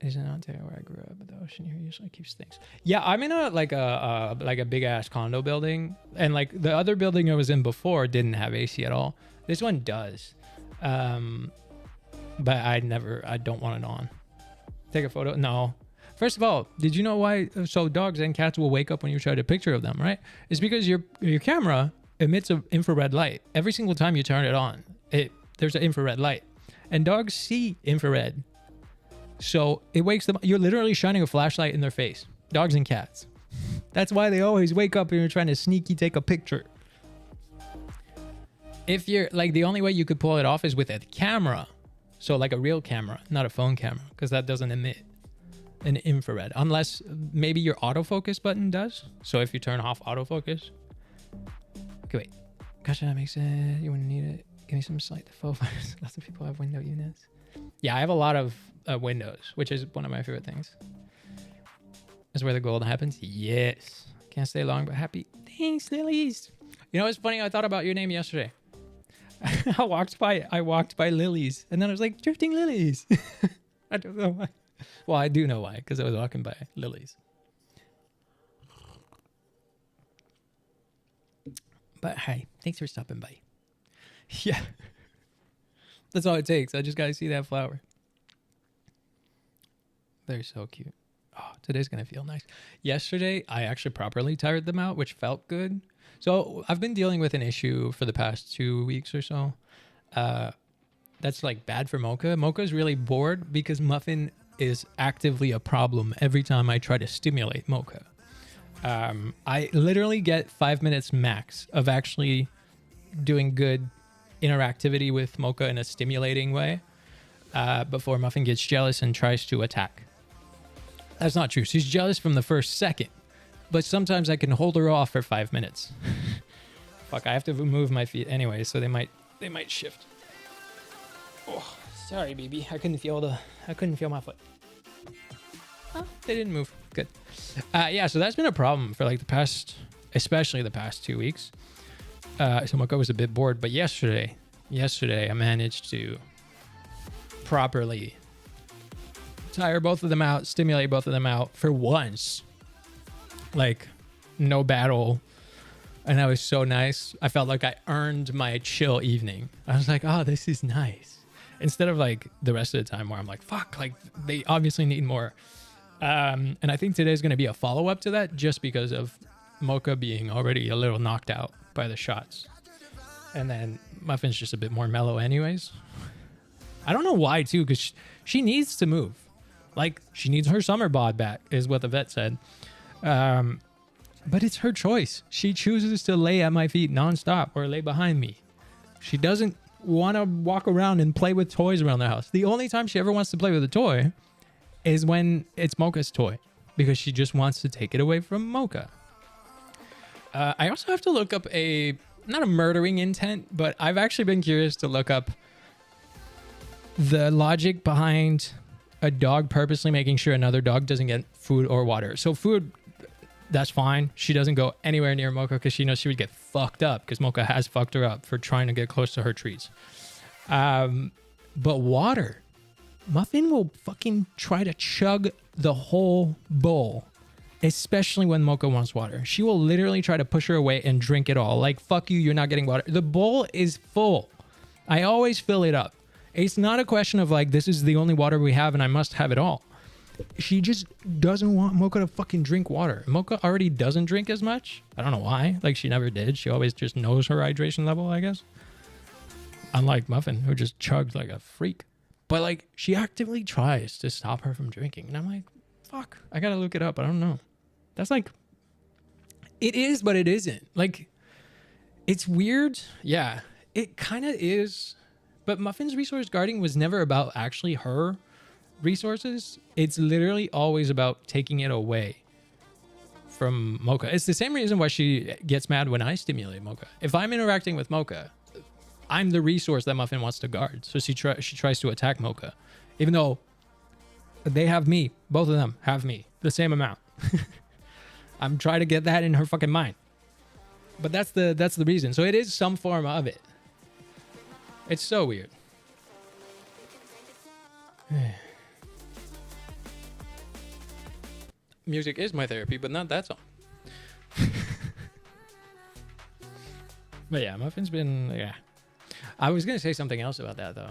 It's in Ontario where I grew up, but the ocean here usually keeps things. Yeah, I'm in a big ass condo building, and like the other building I was in before didn't have AC at all. This one does, but I don't want it on. Take a photo? No. First of all, did you know why? So dogs and cats will wake up when you try to picture of them, right? It's because your camera emits an infrared light every single time you turn it on. There's an infrared light, and dogs see infrared, so it wakes them. You're literally shining a flashlight in their face. Dogs and cats. That's why they always wake up when you're trying to sneaky take a picture. If you're like, the only way you could pull it off is with a camera, so like a real camera, not a phone camera, because that doesn't emit an infrared, unless maybe your autofocus button does. So if you turn off autofocus. Okay, wait. Gotcha, that makes sense. You wouldn't need it. Give me some slight default. Lots of people have window units. Yeah, I have a lot of windows, which is one of my favorite things. That's where the gold happens. Yes. Can't stay long, but happy. Thanks, Lilies. You know, it's funny. I thought about your name yesterday. I walked by Lilies, and then I was like, drifting Lilies. I don't know why. Well, I do know why, because I was walking by Lilies. But hi, thanks for stopping by. Yeah. That's all it takes. I just got to see that flower. They're so cute. Oh, today's going to feel nice. Yesterday, I actually properly tired them out, which felt good. So I've been dealing with an issue for the past 2 weeks or so. That's like bad for Mocha. Mocha's really bored because Muffin is actively a problem every time I try to stimulate Mocha. I literally get 5 minutes max of actually doing good interactivity with Mocha in a stimulating way before Muffin gets jealous and tries to attack. That's not true. She's jealous from the first second, but sometimes I can hold her off for 5 minutes. Fuck, I have to move my feet anyway, so they might shift. Oh, sorry, baby. I couldn't feel my foot. Oh, they didn't move. Good. Yeah, so that's been a problem for like especially the past 2 weeks. So Mocha was a bit bored, but yesterday I managed to properly tire both of them out, stimulate both of them out for once. Like, no battle. And that was so nice. I felt like I earned my chill evening. I was like, oh, this is nice. Instead of like the rest of the time where I'm like, fuck, like they obviously need more. And I think today's going to be a follow-up to that just because of Mocha being already a little knocked out by the shots. And then Muffin's just a bit more mellow anyways. I don't know why too, because she needs to move. Like, she needs her summer bod back is what the vet said. But it's her choice. She chooses to lay at my feet nonstop or lay behind me. She doesn't want to walk around and play with toys around the house. The only time she ever wants to play with a toy is when it's Mocha's toy, because she just wants to take it away from Mocha. I also have to look up not a murdering intent, but I've actually been curious to look up the logic behind a dog purposely making sure another dog doesn't get food or water. So food, that's fine. She doesn't go anywhere near Mocha because she knows she would get fucked up because Mocha has fucked her up for trying to get close to her treats. But water, Muffin will fucking try to chug the whole bowl, especially when Mocha wants water. She will literally try to push her away and drink it all. Like, fuck you, you're not getting water. The bowl is full. I always fill it up. It's not a question of like, this is the only water we have and I must have it all. She just doesn't want Mocha to fucking drink water. Mocha already doesn't drink as much. I don't know why. Like, she never did. She always just knows her hydration level, I guess. Unlike Muffin, who just chugs like a freak. But like, she actively tries to stop her from drinking. And I'm like, fuck, I gotta look it up. I don't know. That's like, it is, but it isn't. Like, it's weird. Yeah, it kind of is. But Muffin's resource guarding was never about actually her resources. It's literally always about taking it away from Mocha. It's the same reason why she gets mad when I stimulate Mocha. If I'm interacting with Mocha, I'm the resource that Muffin wants to guard. So she tries to attack Mocha, even though they have me. Both of them have me, the same amount. I'm trying to get that in her fucking mind. But that's the reason. So it is some form of it. It's so weird. Music is my therapy, but not that song. But yeah, Muffin's been, yeah. I was going to say something else about that, though.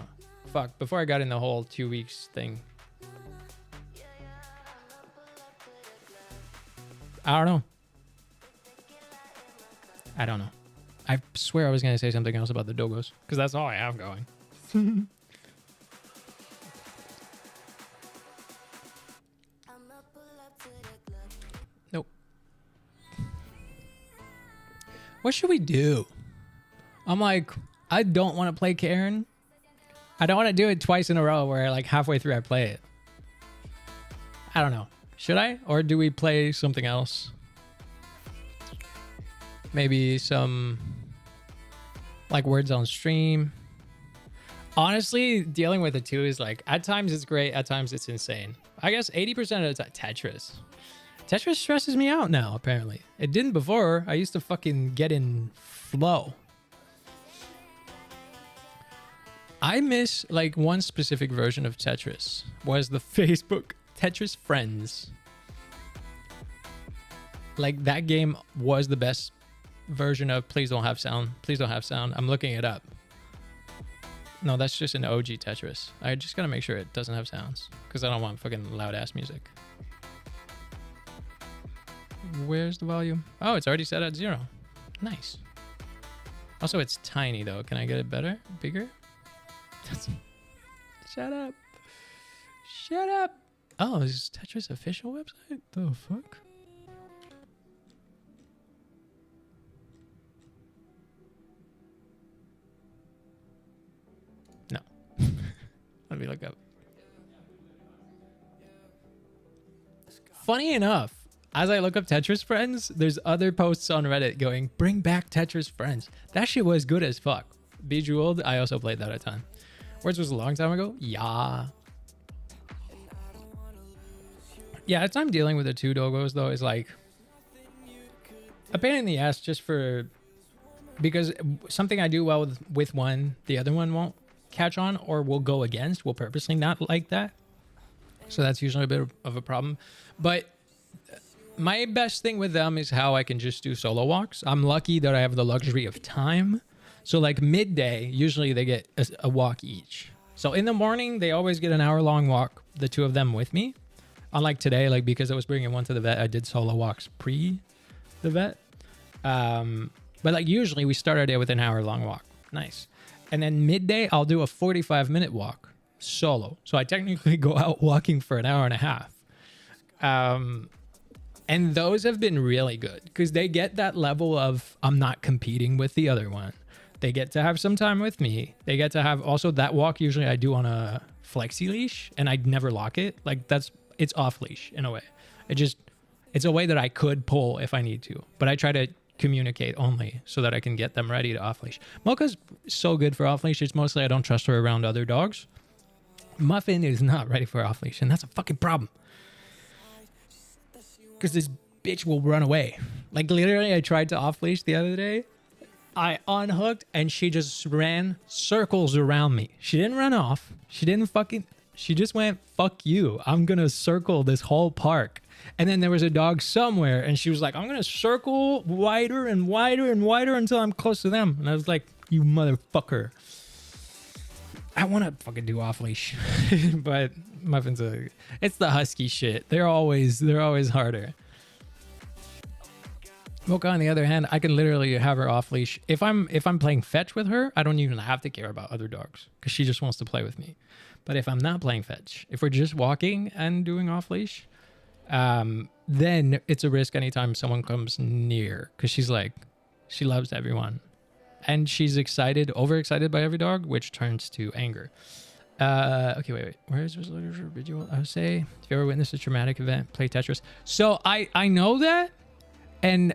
Fuck, before I got in the whole 2 weeks thing. I don't know. I swear I was going to say something else about the dogos, because that's all I have going. Nope. What should we do? I'm like, I don't want to play Karen. I don't want to do it twice in a row where like halfway through I play it. I don't know. Should I? Or do we play something else? Maybe some like words on stream. Honestly, dealing with the two is like, at times it's great, at times it's insane. I guess 80% of the time, Tetris. Tetris stresses me out now, apparently. It didn't before. I used to fucking get in flow. I miss like one specific version of Tetris was the Facebook Tetris Friends. Like, that game was the best version of please don't have sound. Please don't have sound. I'm looking it up. No, that's just an OG Tetris. I just gotta make sure it doesn't have sounds because I don't want fucking loud ass music. Where's the volume? Oh, it's already set at 0. Nice. Also, it's tiny though. Can I get it better? Bigger? Shut up. Shut up. Oh, is Tetris official website? The fuck? No. Let me look up. Funny enough, as I look up Tetris Friends, there's other posts on Reddit going, bring back Tetris Friends. That shit was good as fuck. Bejeweled, I also played that a ton. Words was a long time ago? Yeah. Yeah, it's I'm dealing with the 2 doggos though is like a pain in the ass just for because something I do well with one, the other one won't catch on or will go against, will purposely not like that. So that's usually a bit of a problem. But my best thing with them is how I can just do solo walks. I'm lucky that I have the luxury of time. So like midday, usually they get a walk each. So in the morning, they always get an hour-long walk, the 2 of them with me. Unlike today, like because I was bringing one to the vet, I did solo walks pre the vet. But like usually we start our day with an hour-long walk. Nice. And then midday, I'll do a 45-minute walk solo. So I technically go out walking for an hour and a half. And those have been really good because they get that level of I'm not competing with the other one. They get to have some time with me. They get to have also that walk usually I do on a flexi leash and I'd never lock it. Like it's off leash in a way. It's a way that I could pull if I need to, but I try to communicate only so that I can get them ready to off leash. Mocha's so good for off leash. It's mostly I don't trust her around other dogs. Muffin is not ready for off leash and that's a fucking problem. Because this bitch will run away. Like literally I tried to off leash the other day. I unhooked and she just ran circles around me. She didn't run off. She just went, fuck you. I'm going to circle this whole park. And then there was a dog somewhere and she was like, I'm going to circle wider and wider and wider until I'm close to them. And I was like, you motherfucker. I want to fucking do off leash, but Muffin's it's the husky shit. They're always harder. Mocha, on the other hand, I can literally have her off leash. If I'm playing fetch with her, I don't even have to care about other dogs because she just wants to play with me. But if I'm not playing fetch, if we're just walking and doing off leash, then it's a risk anytime someone comes near because she loves everyone. And she's overexcited by every dog, which turns to anger. Okay, wait. Where is this visual? I would say, if you ever witnessed a traumatic event, play Tetris. So I know that, and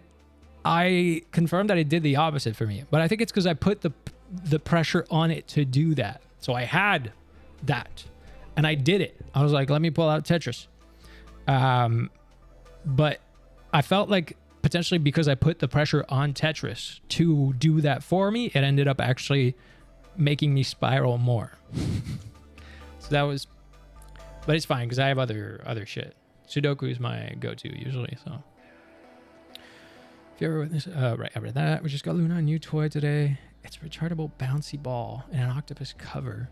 I confirmed that it did the opposite for me. But I think it's because I put the pressure on it to do that. So I had that, and I did it. I was like, let me pull out Tetris. But I felt like potentially because I put the pressure on Tetris to do that for me, it ended up actually making me spiral more. So that was, but it's fine because I have other shit. Sudoku is my go-to usually. So if you ever witness, right, I read that. We just got Luna a new toy today. It's a rechargeable bouncy ball and an octopus cover.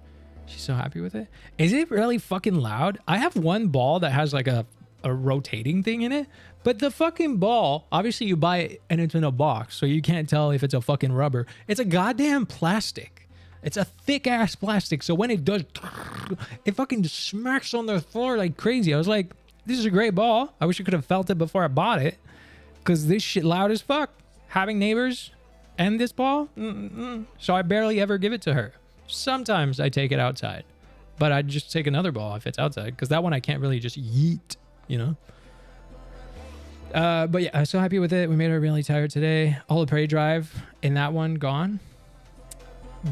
She's so happy with it. Is it really fucking loud? I have one ball that has like a rotating thing in it, but the fucking ball, obviously you buy it and it's in a box, so you can't tell if it's a fucking rubber. It's a goddamn plastic. It's a thick ass plastic, so when it does, it fucking smacks on the floor like crazy. I was like, this is a great ball. I wish I could have felt it before I bought it, because this shit loud as fuck. Having neighbors and this ball, so I barely ever give it to her. Sometimes I take it outside, but I just take another ball if it's outside, because that one I can't really just yeet, you know. But yeah, I'm so happy with it. We made her really tired today. All the prey drive in that one gone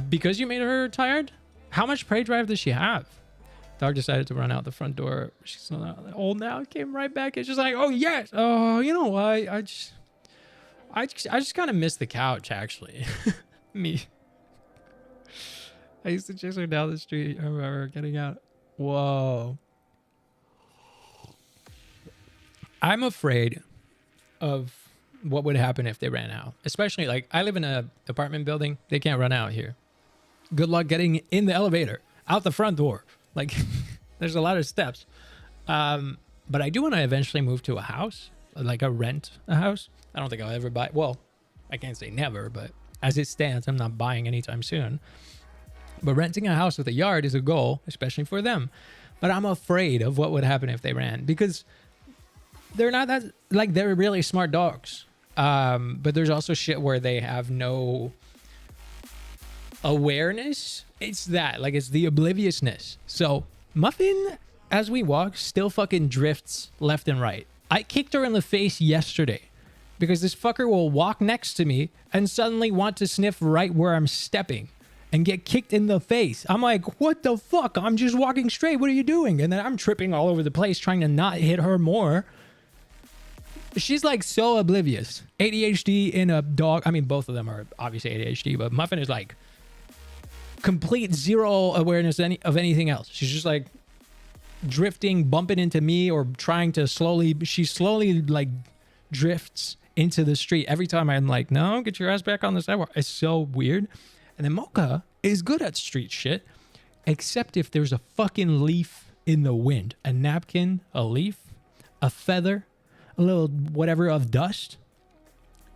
because you made her tired. How much prey drive does she have? Dog decided to run out the front door. She's not old now. Came right back. It's just like, oh yes. Oh, you know what? I just kind of miss the couch actually. Me. I used to chase her down the street. I remember getting out. Whoa. I'm afraid of what would happen if they ran out. Especially like I live in a apartment building. They can't run out here. Good luck getting in the elevator, out the front door. Like there's a lot of steps. But I do want to eventually move to a house, like rent a house. I don't think I'll ever buy. Well, I can't say never, but as it stands, I'm not buying anytime soon. But renting a house with a yard is a goal, especially for them. But I'm afraid of what would happen if they ran, because they're not that, like, they're really smart dogs. But there's also shit where they have no awareness. It's that, like, it's the obliviousness. So Muffin, as we walk, still fucking drifts left and right. I kicked her in the face yesterday because this fucker will walk next to me and suddenly want to sniff right where I'm stepping and get kicked in the face. I'm like, what the fuck? I'm just walking straight. What are you doing? And then I'm tripping all over the place trying to not hit her more. She's like so oblivious. ADHD in a dog. I mean, both of them are obviously ADHD, but Muffin is like complete zero awareness of anything else. She's just like drifting, bumping into me, or trying to she slowly like drifts into the street. Every time I'm like, no, get your ass back on the sidewalk. It's so weird. And then Mocha is good at street shit, except if there's a fucking leaf in the wind. A napkin, a leaf, a feather, a little whatever of dust.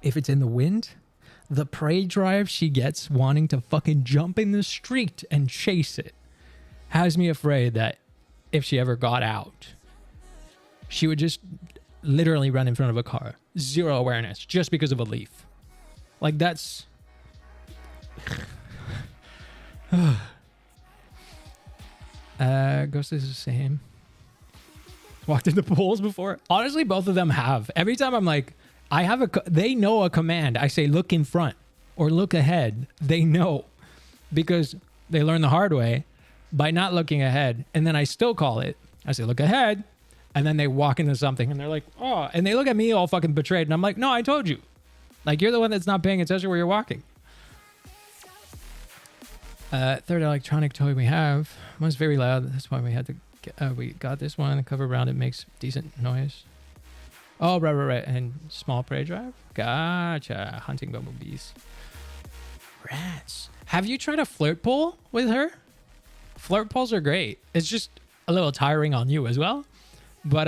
If it's in the wind, the prey drive she gets wanting to fucking jump in the street and chase it has me afraid that if she ever got out, she would just literally run in front of a car. Zero awareness, just because of a leaf. Like, that's... Ghost is the same. Walked into pools before. Honestly, both of them have. Every time I'm like, they know a command. I say, look in front or look ahead. They know, because they learn the hard way by not looking ahead. And then I still call it. I say, look ahead. And then they walk into something and they're like, oh, and they look at me all fucking betrayed. And I'm like, no, I told you. Like, you're the one that's not paying attention where you're walking. Third electronic toy we have was very loud. That's why we had to, we got this one. The cover around it makes decent noise. Oh, right. And small prey drive. Gotcha. Hunting bumblebees. Rats. Have you tried a flirt pole with her? Flirt poles are great. It's just a little tiring on you as well. But,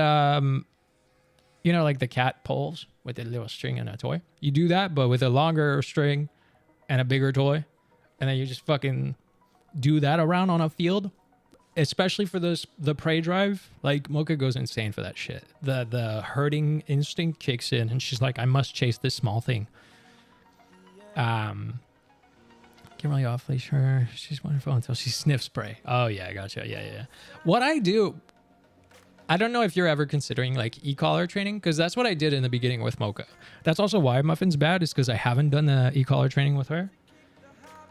you know, like the cat poles with a little string and a toy. You do that, but with a longer string and a bigger toy. And then you just fucking do that around on a field. Especially for the prey drive. Like, Mocha goes insane for that shit. The herding instinct kicks in and she's like, I must chase this small thing. Can't really off leash her. She's wonderful until she sniffs prey. Oh yeah, gotcha. Yeah. What I do, I don't know if you're ever considering like e-collar training, because that's what I did in the beginning with Mocha. That's also why Muffin's bad, is because I haven't done the e-collar training with her.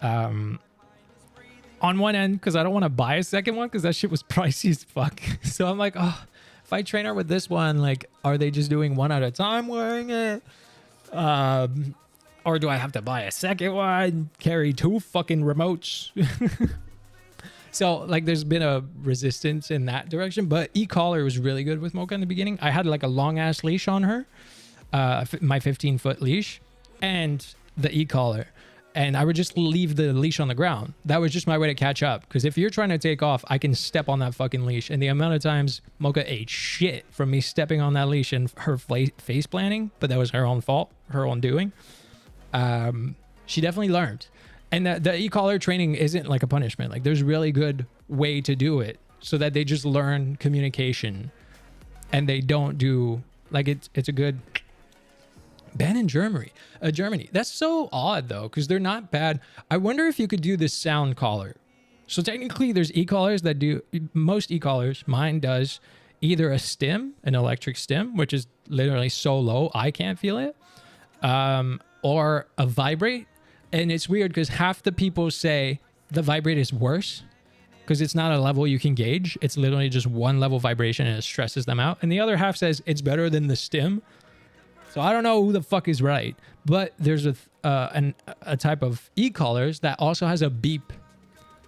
On one end, because I don't want to buy a second one, because that shit was pricey as fuck. So I'm like, oh, if I train her with this one, like, are they just doing one at a time wearing it? Or do I have to buy a second one, carry two fucking remotes? So, like, there's been a resistance in that direction. But e-collar was really good with Mocha in the beginning. I had, like, a long-ass leash on her. My 15-foot leash. And the e-collar. And I would just leave the leash on the ground. That was just my way to catch up. Because if you're trying to take off, I can step on that fucking leash. And the amount of times Mocha ate shit from me stepping on that leash and her face planting. But that was her own fault. Her own doing. She definitely learned. And the e-collar training isn't like a punishment. Like, there's really good way to do it so that they just learn communication and they don't do, like, it's a good ban in Germany. That's so odd though, because they're not bad. I wonder if you could do this sound collar. So technically there's e-collars that do, most e-collars, mine does either a stim, an electric stim, which is literally so low I can't feel it, or a vibrate. And it's weird because half the people say the vibrate is worse because it's not a level you can gauge. It's literally just one level vibration and it stresses them out. And the other half says it's better than the stim. So I don't know who the fuck is right. But there's a type of e-collars that also has a beep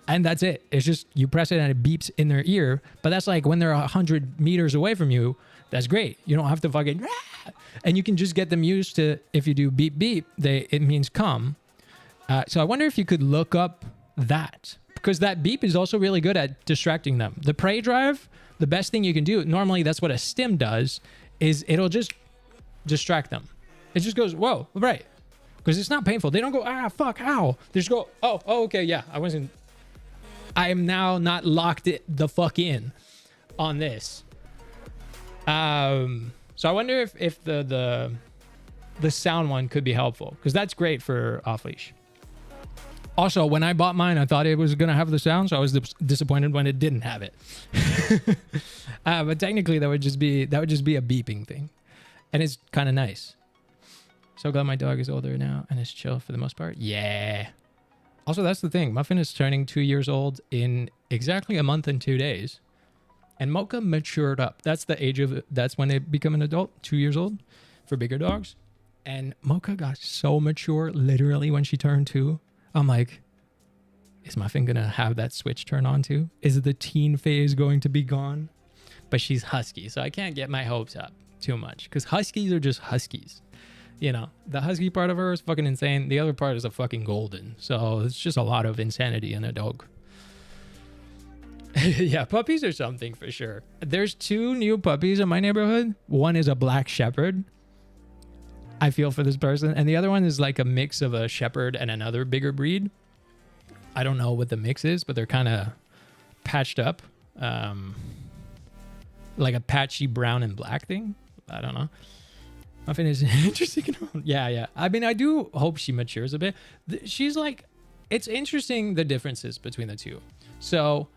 And that's it. It's just you press it and it beeps in their ear. But that's like when they're 100 meters away from you. That's great. You don't have to fucking... And you can just get them used to, if you do beep beep, it means come. So I wonder if you could look up that. Because that beep is also really good at distracting them. The prey drive, the best thing you can do, normally that's what a stim does, is it'll just distract them. It just goes, whoa, right. Because it's not painful. They don't go, ah, fuck, ow. They just go, oh, okay, yeah, I am now not locked the fuck in on this. So I wonder if the sound one could be helpful, because that's great for off leash. Also, when I bought mine, I thought it was gonna have the sound, so I was disappointed when it didn't have it. But technically, that would just be a beeping thing, and it's kind of nice. So glad my dog is older now and is chill for the most part. Yeah. Also, that's the thing. Muffin is turning 2 years old in exactly a month and 2 days. And Mocha matured up. That's when they become an adult, 2 years old for bigger dogs. And Mocha got so mature literally when she turned 2. I'm like, is Muffin going to have that switch turn on too? Is the teen phase going to be gone? But she's husky, so I can't get my hopes up too much, because huskies are just huskies. You know, the husky part of her is fucking insane. The other part is a fucking golden. So it's just a lot of insanity in a dog. Yeah, puppies are something for sure. There's 2 new puppies in my neighborhood. One is a black shepherd. I feel for this person. And the other one is like a mix of a shepherd and another bigger breed. I don't know what the mix is, but they're kind of patched up. Like a patchy brown and black thing. I don't know. Muffin is interesting. Yeah. I mean, I do hope she matures a bit. She's like, it's interesting the differences between the two. So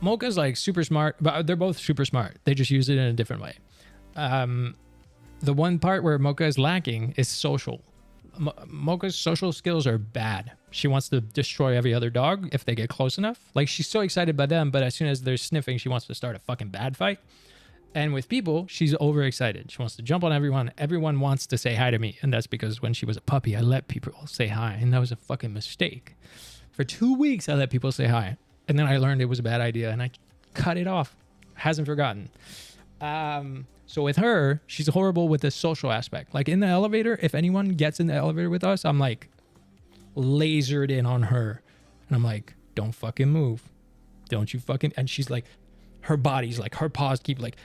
Mocha's like super smart, but they're both super smart. They just use it in a different way. The one part where Mocha is lacking is social. Mocha's social skills are bad. She wants to destroy every other dog if they get close enough. Like, she's so excited by them, but as soon as they're sniffing, she wants to start a fucking bad fight. And with people, she's overexcited. She wants to jump on everyone. Everyone wants to say hi to me. And that's because when she was a puppy, I let people say hi. And that was a fucking mistake. For 2 weeks, I let people say hi. And then I learned it was a bad idea. And I cut it off. Hasn't forgotten. So with her, she's horrible with the social aspect. Like in the elevator, if anyone gets in the elevator with us, I'm like lasered in on her. And I'm like, don't fucking move. Don't you fucking... And she's like, her body's like, her paws keep like...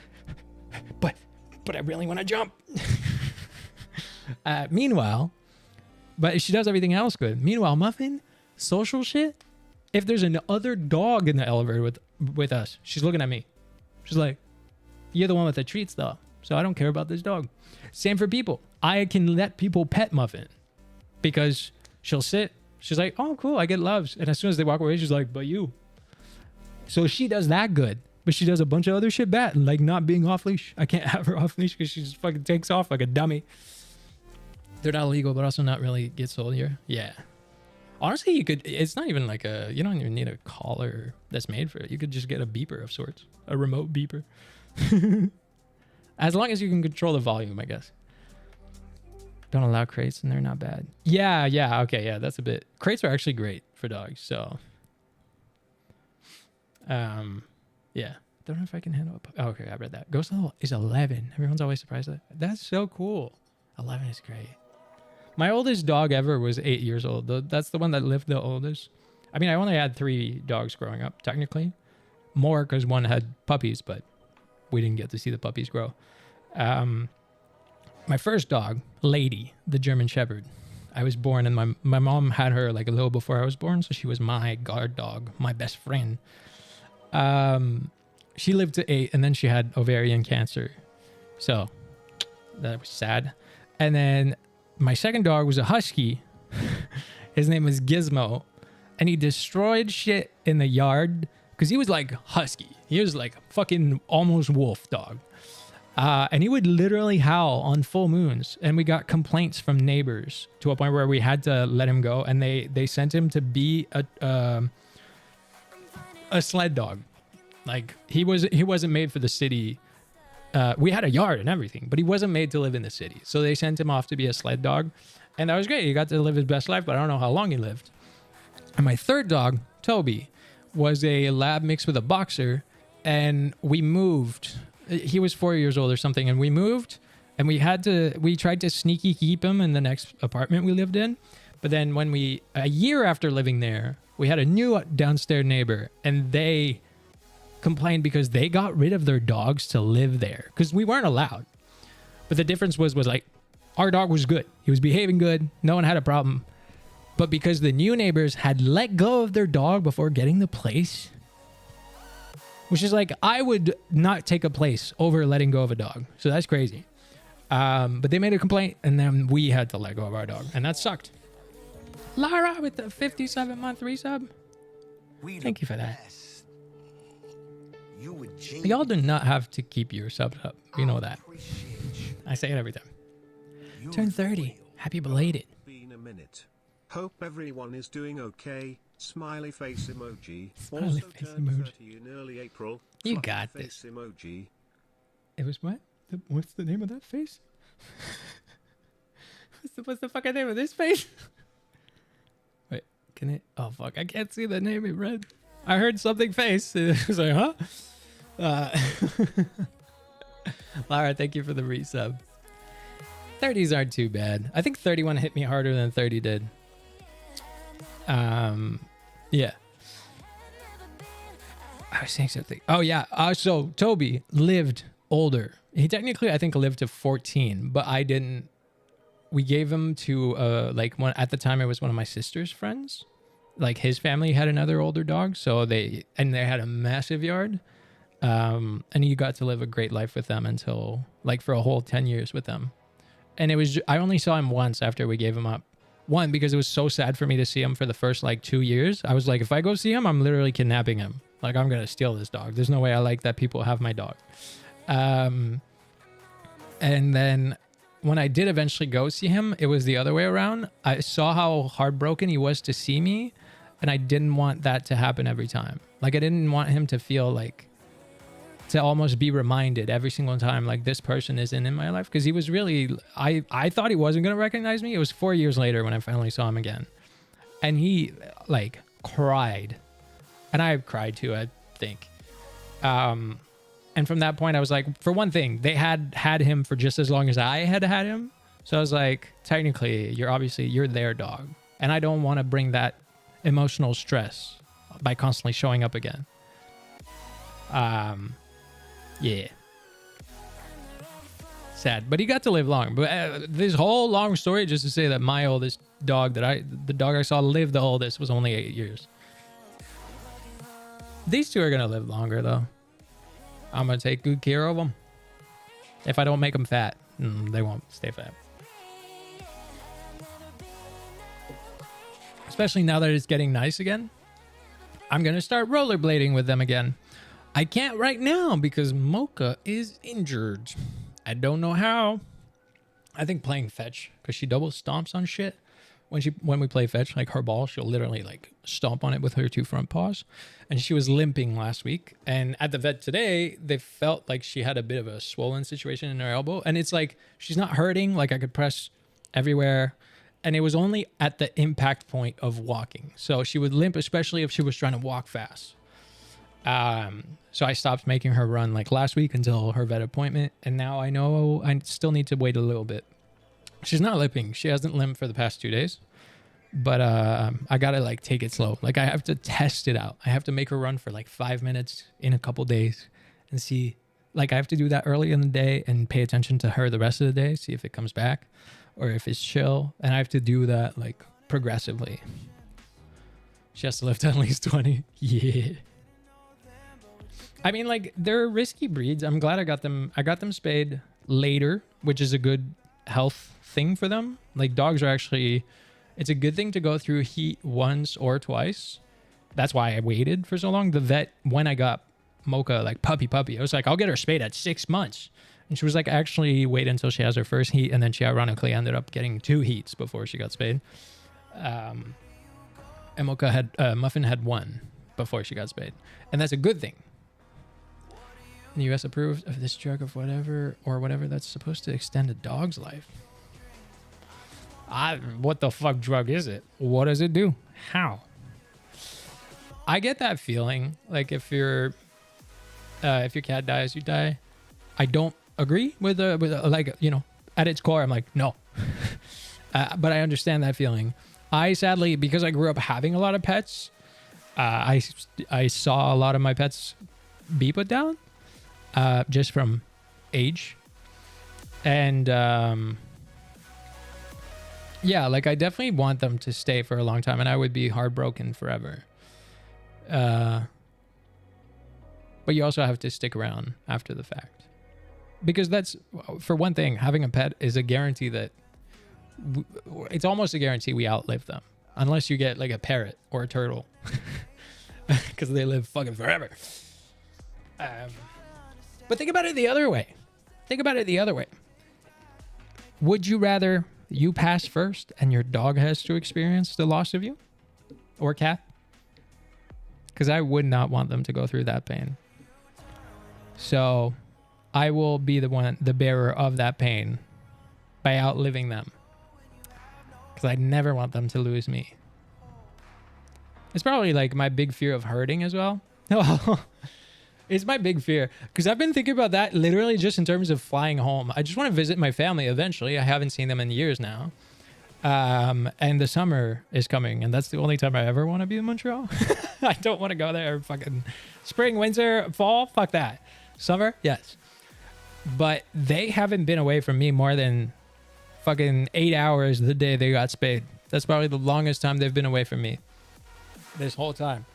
But I really want to jump. Meanwhile, but she does everything else good. Meanwhile, Muffin, social shit. If there's another dog in the elevator with us, she's looking at me. She's like, you're the one with the treats though, so I don't care about this dog. Same for people. I can let people pet Muffin because she'll sit. She's like, oh, cool, I get loves. And as soon as they walk away, she's like, but you. So she does that good. But she does a bunch of other shit bad, like not being off leash. I can't have her off leash because she just fucking takes off like a dummy. They're not illegal, but also not really get sold here. Yeah. Honestly, you could, it's not even like you don't even need a collar that's made for it. You could just get a beeper of sorts, a remote beeper. As long as you can control the volume, I guess. Don't allow crates and they're not bad. Yeah. Okay. Yeah. That's a bit, crates are actually great for dogs. So, yeah. Don't know if I can handle it. Oh, okay, I read that. Ghost level is 11. Everyone's always surprised at that. That's so cool. 11 is great. My oldest dog ever was 8 years old. That's the one that lived the oldest. I mean, I only had 3 dogs growing up, technically. More because one had puppies, but we didn't get to see the puppies grow. My first dog, Lady, the German Shepherd. I was born and my mom had her like a little before I was born, so she was my guard dog, my best friend. She lived to 8 and then she had ovarian cancer. So that was sad. And then my second dog was a husky. His name was Gizmo. And he destroyed shit in the yard because he was like husky. He was like fucking almost wolf dog. And he would literally howl on full moons. And we got complaints from neighbors to a point where we had to let him go. And they sent him to be a sled dog. Like he wasn't made for the city. We had a yard and everything, but he wasn't made to live in the city. So they sent him off to be a sled dog. And that was great. He got to live his best life, but I don't know how long he lived. And my third dog, Toby, was a lab mixed with a boxer, and we moved. He was 4 years old or something, and we moved, and we tried to sneaky keep him in the next apartment we lived in. But then a year after living there, we had a new downstairs neighbor, and they complained because they got rid of their dogs to live there because we weren't allowed. But the difference was like, our dog was good. He was behaving good. No one had a problem. But because the new neighbors had let go of their dog before getting the place, which is like, I would not take a place over letting go of a dog. So that's crazy. But they made a complaint, and then we had to let go of our dog, and that sucked. Lara with the 57-month resub. Thank you for that. Y'all do not have to keep your subs up. You know that. I say it every time. Turn 30. Happy belated. Been a minute. Hope everyone is doing okay. Smiley face emoji. Smiley face emoji. 30 in early April. You got this. Emoji. It was what? What's the name of that face? What's the fucking name of this face? Wait, can it? Oh fuck! I can't see the name in red. I heard something face. It was like, huh? Lara, thank you for the resub. 30s aren't too bad. I think 31 hit me harder than 30 did. Yeah. I was saying something. Oh yeah. So Toby lived older. He technically, I think, lived to 14, but I didn't. We gave him to like one at the time. It was one of my sister's friends. Like his family had another older dog, so they had a massive yard. And he got to live a great life with them until like for a whole 10 years with them. And it was, I only saw him once after we gave him up. One, because it was so sad for me to see him for the first like 2 years. I was like, if I go see him, I'm literally kidnapping him. Like, I'm going to steal this dog. There's no way I like that people have my dog. And then when I did eventually go see him, it was the other way around. I saw how heartbroken he was to see me, and I didn't want that to happen every time. Like, I didn't want him to feel like, to almost be reminded every single time, like, this person isn't in my life. Because he was really, I thought he wasn't going to recognize me. It was 4 years later when I finally saw him again. And he, like, cried. And I cried too, I think. And from that point, I was like, for one thing, they had him for just as long as I had him. So I was like, technically, you're their dog. And I don't want to bring that emotional stress by constantly showing up again. Yeah. Sad. But he got to live long. But this whole long story just to say that my oldest dog, the dog I saw live the oldest, was only 8 years. These two are going to live longer, though. I'm going to take good care of them. If I don't make them fat, they won't stay fat. Especially now that it's getting nice again. I'm going to start rollerblading with them again. I can't right now because Mocha is injured. I don't know how. I think playing fetch, because she double stomps on shit. When we play fetch, like her ball, she'll literally like stomp on it with her two front paws. And she was limping last week. And at the vet today, they felt like she had a bit of a swollen situation in her elbow. And it's like, she's not hurting. Like I could press everywhere. And it was only at the impact point of walking. So she would limp, especially if she was trying to walk fast. So I stopped making her run like last week until her vet appointment. And now I know I still need to wait a little bit. She's not limping. She hasn't limped for the past 2 days. But I got to like take it slow. Like I have to test it out. I have to make her run for like 5 minutes in a couple days and see. Like I have to do that early in the day and pay attention to her the rest of the day. See if it comes back or if it's chill. And I have to do that like progressively. She has to lift at least 20. Yeah. I mean, like they're risky breeds. I'm glad I got them. I got them spayed later, which is a good health thing for them. Like dogs are actually, it's a good thing to go through heat once or twice. That's why I waited for so long. The vet, when I got Mocha like puppy, I was like, I'll get her spayed at 6 months. And she was like, actually wait until she has her first heat. And then she ironically ended up getting 2 heats before she got spayed. And Mocha had, Muffin had 1 before she got spayed. And that's a good thing. The U.S. approved of this drug of whatever that's supposed to extend a dog's life. What the fuck drug is it? What does it do? How? I get that feeling. Like if your cat dies, you die. I don't agree with like, you know, at its core, I'm like, no. But I understand that feeling. I sadly, because I grew up having a lot of pets, I saw a lot of my pets be put down, just from age. And yeah, like I definitely want them to stay for a long time, and I would be heartbroken forever. But you also have to stick around after the fact, because that's, for one thing, having a pet is a guarantee that it's almost a guarantee we outlive them, unless you get like a parrot or a turtle, because they live fucking forever. But think about it the other way. Would you rather you pass first and your dog has to experience the loss of you, or cat? Because I would not want them to go through that pain. So I will be the bearer of that pain by outliving them, because I never want them to lose me. It's probably like my big fear of hurting as well. It's my big fear, because I've been thinking about that literally just in terms of flying home. I just want to visit my family eventually. I haven't seen them in years now. And the summer is coming, and that's the only time I ever want to be in Montreal. I don't want to go there. Fucking spring, winter, fall, fuck that. Summer, yes. But they haven't been away from me more than fucking 8 hours the day they got spayed. That's probably the longest time they've been away from me this whole time.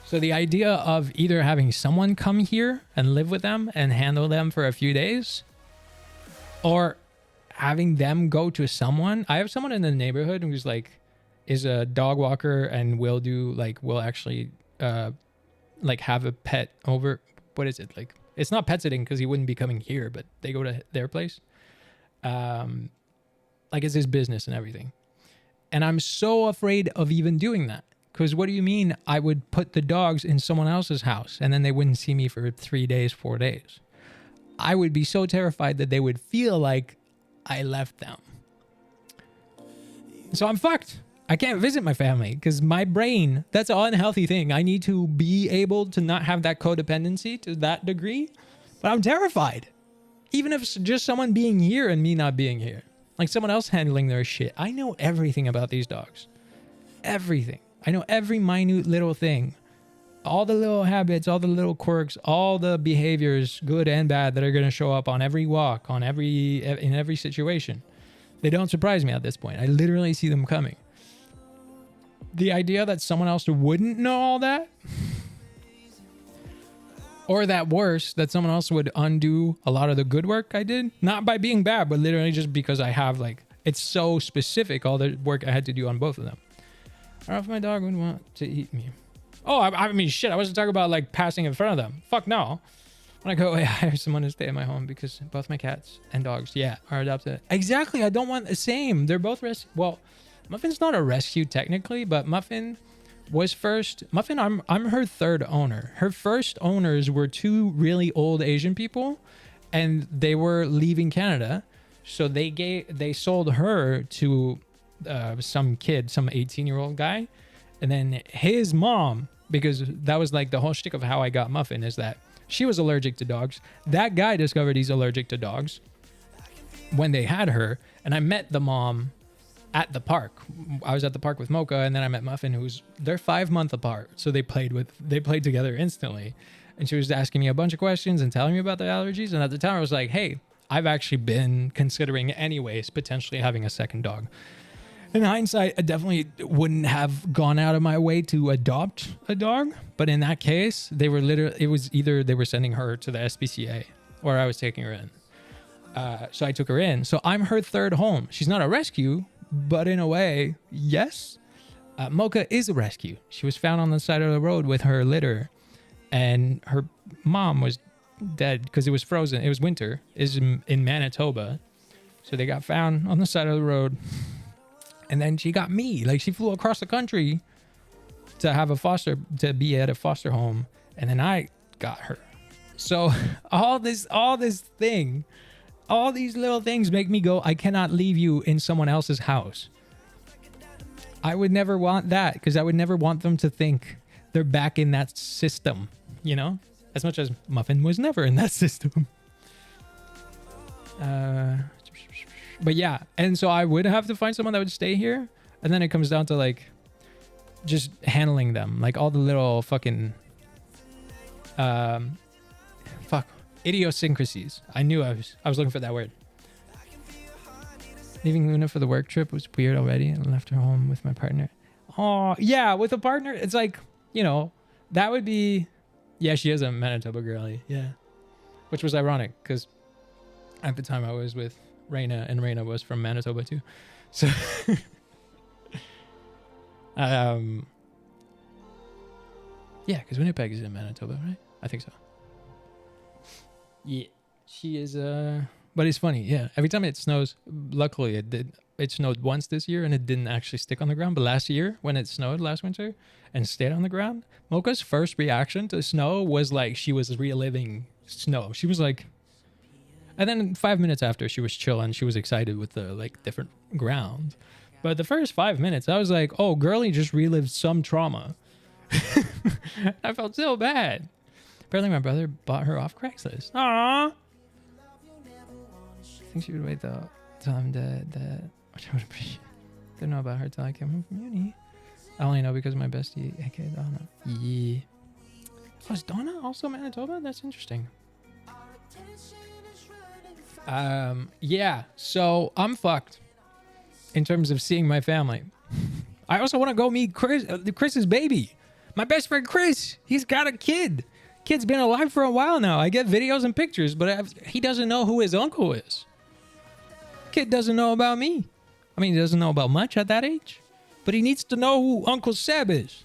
So the idea of either having someone come here and live with them and handle them for a few days, or having them go to someone. I have someone in the neighborhood who's like, is a dog walker and will actually like have a pet over. What is it? Like, it's not pet sitting because he wouldn't be coming here, but they go to their place. Like it's his business and everything. And I'm so afraid of even doing that. Because what do you mean I would put the dogs in someone else's house and then they wouldn't see me for 3 days, 4 days? I would be so terrified that they would feel like I left them. So I'm fucked. I can't visit my family because my brain, that's an unhealthy thing. I need to be able to not have that codependency to that degree. But I'm terrified. Even if it's just someone being here and me not being here. Like someone else handling their shit. I know everything about these dogs. Everything. I know every minute little thing. All the little habits, all the little quirks, all the behaviors, good and bad, that are going to show up on every walk, in every situation. They don't surprise me at this point. I literally see them coming. The idea that someone else wouldn't know all that, or that worse, that someone else would undo a lot of the good work I did, not by being bad, but literally just because I have it's so specific, all the work I had to do on both of them. I don't know if my dog would want to eat me. Oh, I mean, shit, I wasn't talking about passing in front of them. Fuck no. When I go away, I hire someone to stay at my home because both my cats and dogs, are adopted. Exactly, I don't want the same. They're both well, Muffin's not a rescue technically, but Muffin was first. Muffin, I'm her third owner. Her first owners were two really old Asian people, and they were leaving Canada, so they sold her to some kid, some 18-year-old guy, and then his mom, because that was the whole shtick of how I got Muffin, is that she was allergic to dogs. That guy discovered he's allergic to dogs when they had her, and I met the mom at the park. I was at the park with Mocha, and then I met Muffin, they're 5 months apart, so they played together instantly, and she was asking me a bunch of questions and telling me about the allergies, and at the time I was like, hey, I've actually been considering anyways potentially having a second dog. In hindsight, I definitely wouldn't have gone out of my way to adopt a dog. But in that case, it was either they were sending her to the SPCA or I was taking her in. So I took her in. So I'm her third home. She's not a rescue, but in a way, yes. Mocha is a rescue. She was found on the side of the road with her litter. And her mom was dead because it was frozen. It was winter. It's in Manitoba. So they got found on the side of the road. And then she got me. She flew across the country to be at a foster home, and then I got her. So all these little things make me go, I cannot leave you in someone else's house. I would never want that, because I would never want them to think they're back in that system, you know, as much as Muffin was never in that system. But yeah, and so I would have to find someone that would stay here, and then it comes down to like just handling them, like all the little fucking idiosyncrasies. I knew I was looking for that word. Leaving Luna for the work trip was weird already, and left her home with my partner. Oh yeah, with a partner, it's like, you know, that would be, yeah, she is a Manitoba girlie, yeah, which was ironic because at the time I was with Reina, and Reina was from Manitoba too, so yeah, because Winnipeg is in Manitoba, right? I think so. Yeah, she is. But it's funny, yeah. Every time it snows, luckily it snowed once this year and it didn't actually stick on the ground. But last year, when it snowed last winter and stayed on the ground, Mocha's first reaction to snow was like she was reliving snow. She was like, and then 5 minutes after, she was chill and she was excited with the like different ground. But the first 5 minutes, I was like, oh, girlie just relived some trauma. I felt so bad. Apparently, my brother bought her off Craigslist. Aww. I think she would wait the time that which I would appreciate. Didn't know about her till I came home from uni. I only know because of my bestie, aka Donna. Yeah. Oh, is Donna also Manitoba? That's interesting. Yeah. So I'm fucked in terms of seeing my family. I also want to go meet Chris's baby. My best friend Chris. He's got a kid. Kid's been alive for a while now. I get videos and pictures, but he doesn't know who his uncle is. Kid doesn't know about me. I mean, he doesn't know about much at that age, but he needs to know who Uncle Seb is.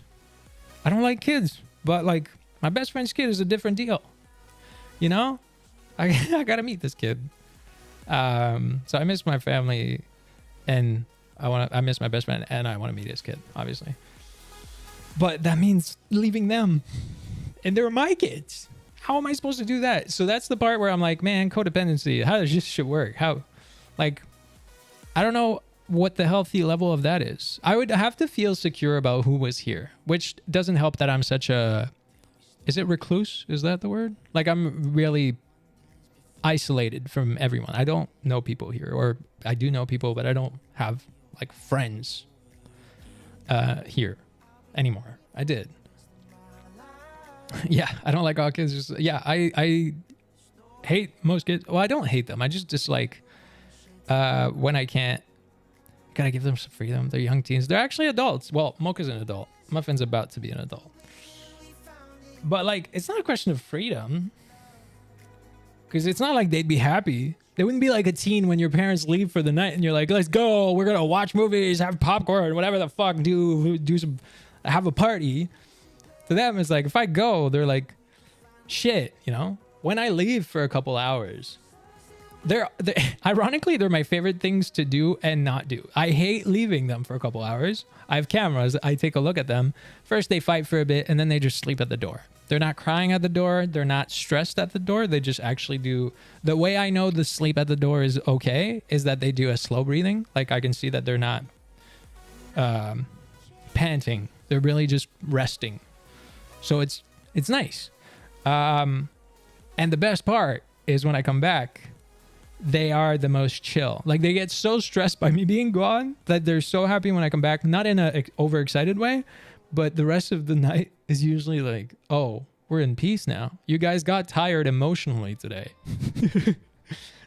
I don't like kids, but like my best friend's kid is a different deal. You know, I gotta meet this kid. So I miss my family, and I miss my best friend, and I want to meet his kid, obviously. But that means leaving them, and they're my kids. How am I supposed to do that? So that's the part where I'm like, man, codependency. How does this shit work? How? Like, I don't know what the healthy level of that is. I would have to feel secure about who was here, which doesn't help that I'm such a, is it recluse? Is that the word? Like, I'm really isolated from everyone. I don't know people here, or I do know people, but I don't have like friends here anymore. I did. Yeah, I don't like all kids. Just, yeah, I hate most kids. Well, I don't hate them. I just dislike when I can't. Gotta give them some freedom. They're young teens. They're actually adults. Well, Mocha's an adult. Muffin's about to be an adult. But like, it's not a question of freedom. Because it's not like they'd be happy. They wouldn't be like a teen when your parents leave for the night and you're like, let's go. We're gonna watch movies, have popcorn, whatever the fuck, have a party. To them, it's like, if I go, they're like, shit, you know? When I leave for a couple hours, they're ironically, they're my favorite things to do and not do. I hate leaving them for a couple hours. I have cameras. I take a look at them. First, they fight for a bit, and then they just sleep at the door. They're not crying at the door. They're not stressed at the door. They just actually do. The way I know the sleep at the door is okay is that they do a slow breathing. Like, I can see that they're not panting. They're really just resting. So it's nice. And the best part is when I come back, they are the most chill. Like, they get so stressed by me being gone that they're so happy when I come back. Not in a overexcited way, but the rest of the night is usually like, oh, we're in peace now. You guys got tired emotionally today.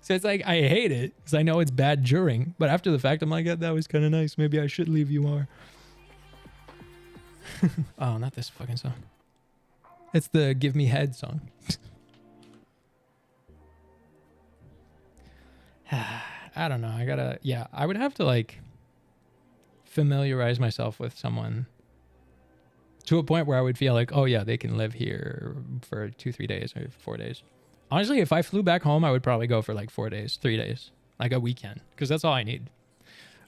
So it's like, I hate it because I know it's bad during, but after the fact, I'm like, yeah, that was kind of nice. Maybe I should leave you more. Oh, not this fucking song. It's the Give Me Head song. I don't know. I would have to like familiarize myself with someone to a point where I would feel like, oh yeah, they can live here for 2-3 days or 4 days. Honestly, if I flew back home, I would probably go for like 4 days, 3 days, like a weekend, because that's all I need.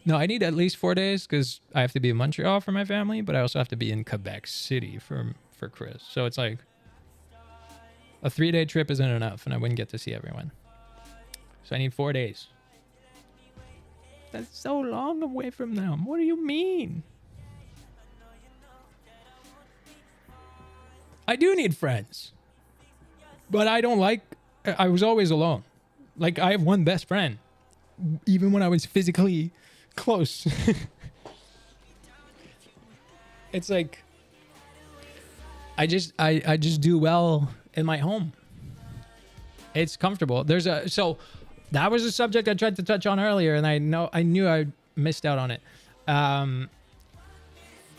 No, I need at least 4 days because I have to be in Montreal for my family, but I also have to be in Quebec City for Chris. So it's like a 3-day trip isn't enough, and I wouldn't get to see everyone. So I need 4 days. That's so long away from them. What do you mean? I do need friends, but I was always alone. Like, I have one best friend, even when I was physically close. It's like, I just do well in my home. It's comfortable. So that was a subject I tried to touch on earlier, and I knew I missed out on it.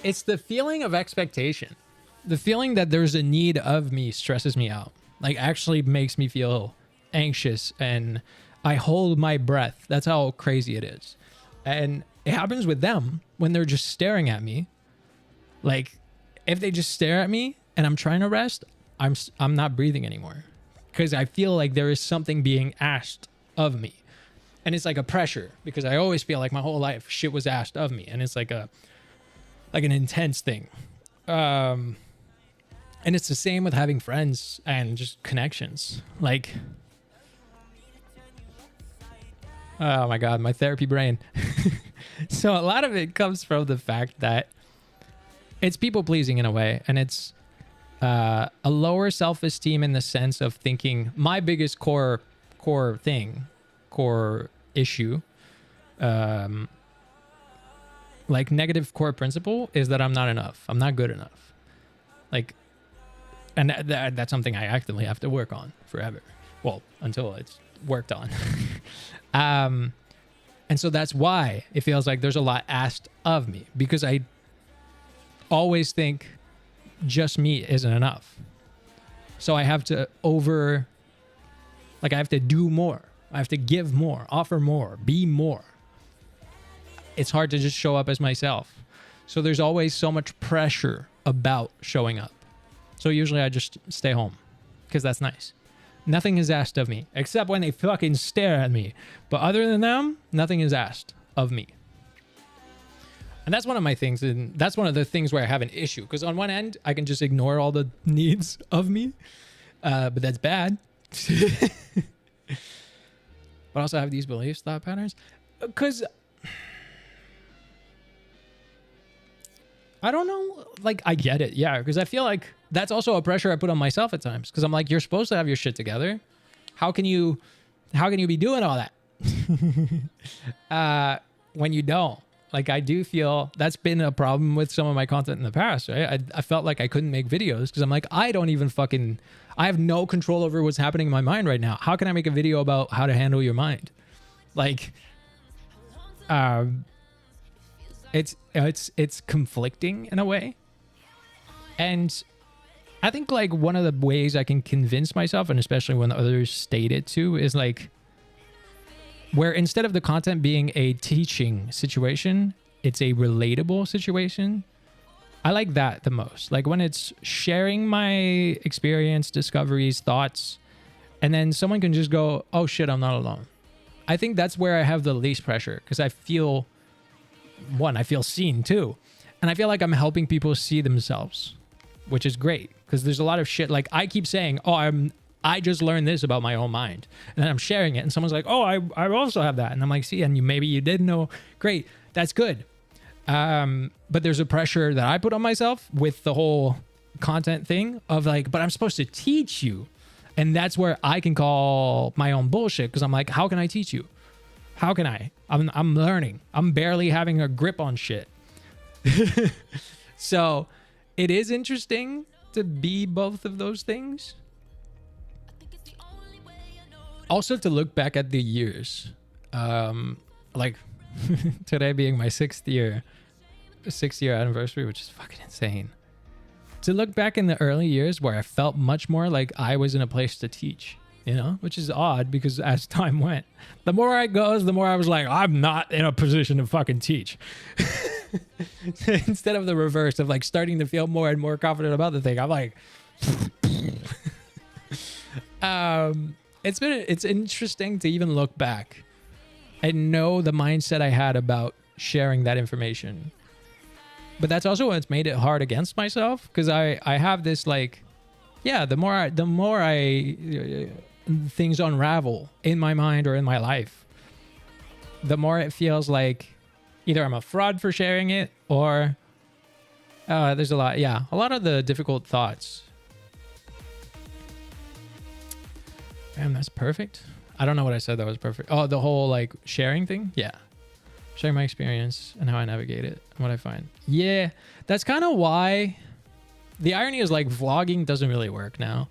It's the feeling of expectation. The feeling that there's a need of me stresses me out. Like, actually makes me feel anxious, and I hold my breath. That's how crazy it is. And it happens with them when they're just staring at me. Like, if they just stare at me and I'm trying to rest, I'm not breathing anymore, because I feel like there is something being asked of me. And it's like a pressure, because I always feel like my whole life shit was asked of me, and it's like an intense thing. And it's the same with having friends and just connections. Like, oh my God, my therapy brain. So a lot of it comes from the fact that it's people pleasing in a way, and it's a lower self-esteem in the sense of thinking my biggest core issue, like negative core principle, is that I'm not enough. I'm not good enough. Like, and that's something I actively have to work on forever. Well, until it's worked on. And so that's why it feels like there's a lot asked of me, because I always think just me isn't enough. So I have to I have to do more. I have to give more, offer more, be more. It's hard to just show up as myself. So there's always so much pressure about showing up. So usually I just stay home, because that's nice. Nothing is asked of me, except when they fucking stare at me. But other than them, nothing is asked of me. And that's one of my things, and that's one of the things where I have an issue. Because on one end, I can just ignore all the needs of me, but that's bad. But also have these beliefs, thought patterns. Because I don't know, like, I get it, yeah. Because I feel like that's also a pressure I put on myself at times. Because I'm like, you're supposed to have your shit together. How can you be doing all that when you don't? Like, I do feel that's been a problem with some of my content in the past, right? I felt like I couldn't make videos because I'm like, I have no control over what's happening in my mind right now. How can I make a video about how to handle your mind? Like, it's conflicting in a way. And I think, like, one of the ways I can convince myself, and especially when others state it too, is like, where instead of the content being a teaching situation, it's a relatable situation. I like that the most. Like, when it's sharing my experience, discoveries, thoughts, and then someone can just go, oh shit, I'm not alone. I think that's where I have the least pressure, because I feel seen too. And I feel like I'm helping people see themselves, which is great, because there's a lot of shit. Like, I keep saying, I just learned this about my own mind, and then I'm sharing it, and someone's like, oh, I also have that. And I'm like, see, and maybe you didn't know. Great. That's good. But there's a pressure that I put on myself with the whole content thing of like, but I'm supposed to teach you. And that's where I can call my own bullshit, because I'm like, how can I teach you? How can I? I'm learning. I'm barely having a grip on shit. So it is interesting to be both of those things. Also, to look back at the years, like today being my sixth year anniversary, which is fucking insane. To look back in the early years where I felt much more like I was in a place to teach, which is odd, because as time went, the more it goes, the more I was like, I'm not in a position to fucking teach. Instead of the reverse of like starting to feel more and more confident about the thing, I'm like, it's interesting to even look back and know the mindset I had about sharing that information. But that's also what's made it hard against myself, because I have this like, yeah, the more I things unravel in my mind or in my life, the more it feels like either I'm a fraud for sharing it, or there's a lot of the difficult thoughts Damn, that's perfect. I don't know what I said that was perfect. Oh, the whole like sharing thing. Yeah. Sharing my experience and how I navigate it and what I find. Yeah. That's kind of why the irony is like vlogging doesn't really work now.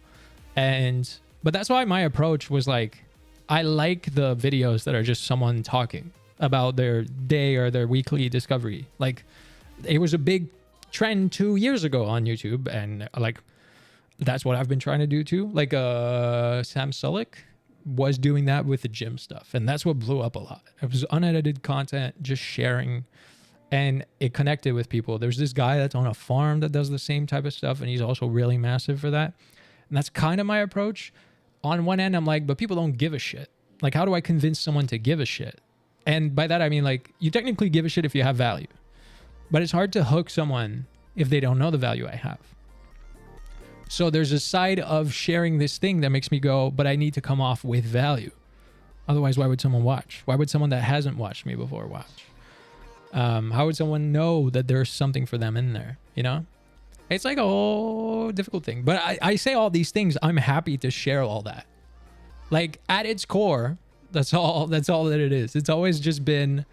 But that's why my approach was like, I like the videos that are just someone talking about their day or their weekly discovery. Like it was a big trend 2 years ago on YouTube, and like that's what I've been trying to do too. Like Sam Sulek was doing that with the gym stuff, and that's what blew up a lot. It was unedited content, just sharing, and it connected with people. There's this guy that's on a farm that does the same type of stuff, and he's also really massive for that. And that's kind of my approach. On one end, I'm like, but people don't give a shit. Like, how do I convince someone to give a shit? And by that, I mean, like, you technically give a shit if you have value. But it's hard to hook someone if they don't know the value I have. So there's a side of sharing this thing that makes me go, but I need to come off with value. Otherwise, why would someone watch? Why would someone that hasn't watched me before watch? How would someone know that there's something for them in there? You know? It's like a whole difficult thing. But I say all these things. I'm happy to share all that. Like at its core, that's all that it is. It's always just been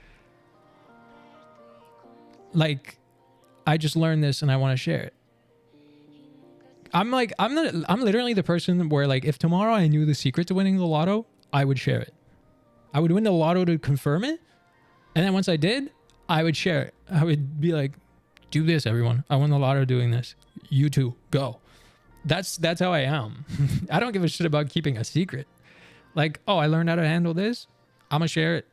like, I just learned this and I want to share it. I'm literally the person where like, if tomorrow I knew the secret to winning the lotto, I would share it. I would win the lotto to confirm it. And then once I did, I would share it. I would be like, do this, everyone. I won the lotto doing this. You too, go. That's how I am. I don't give a shit about keeping a secret. Like, oh, I learned how to handle this. I'm gonna share it.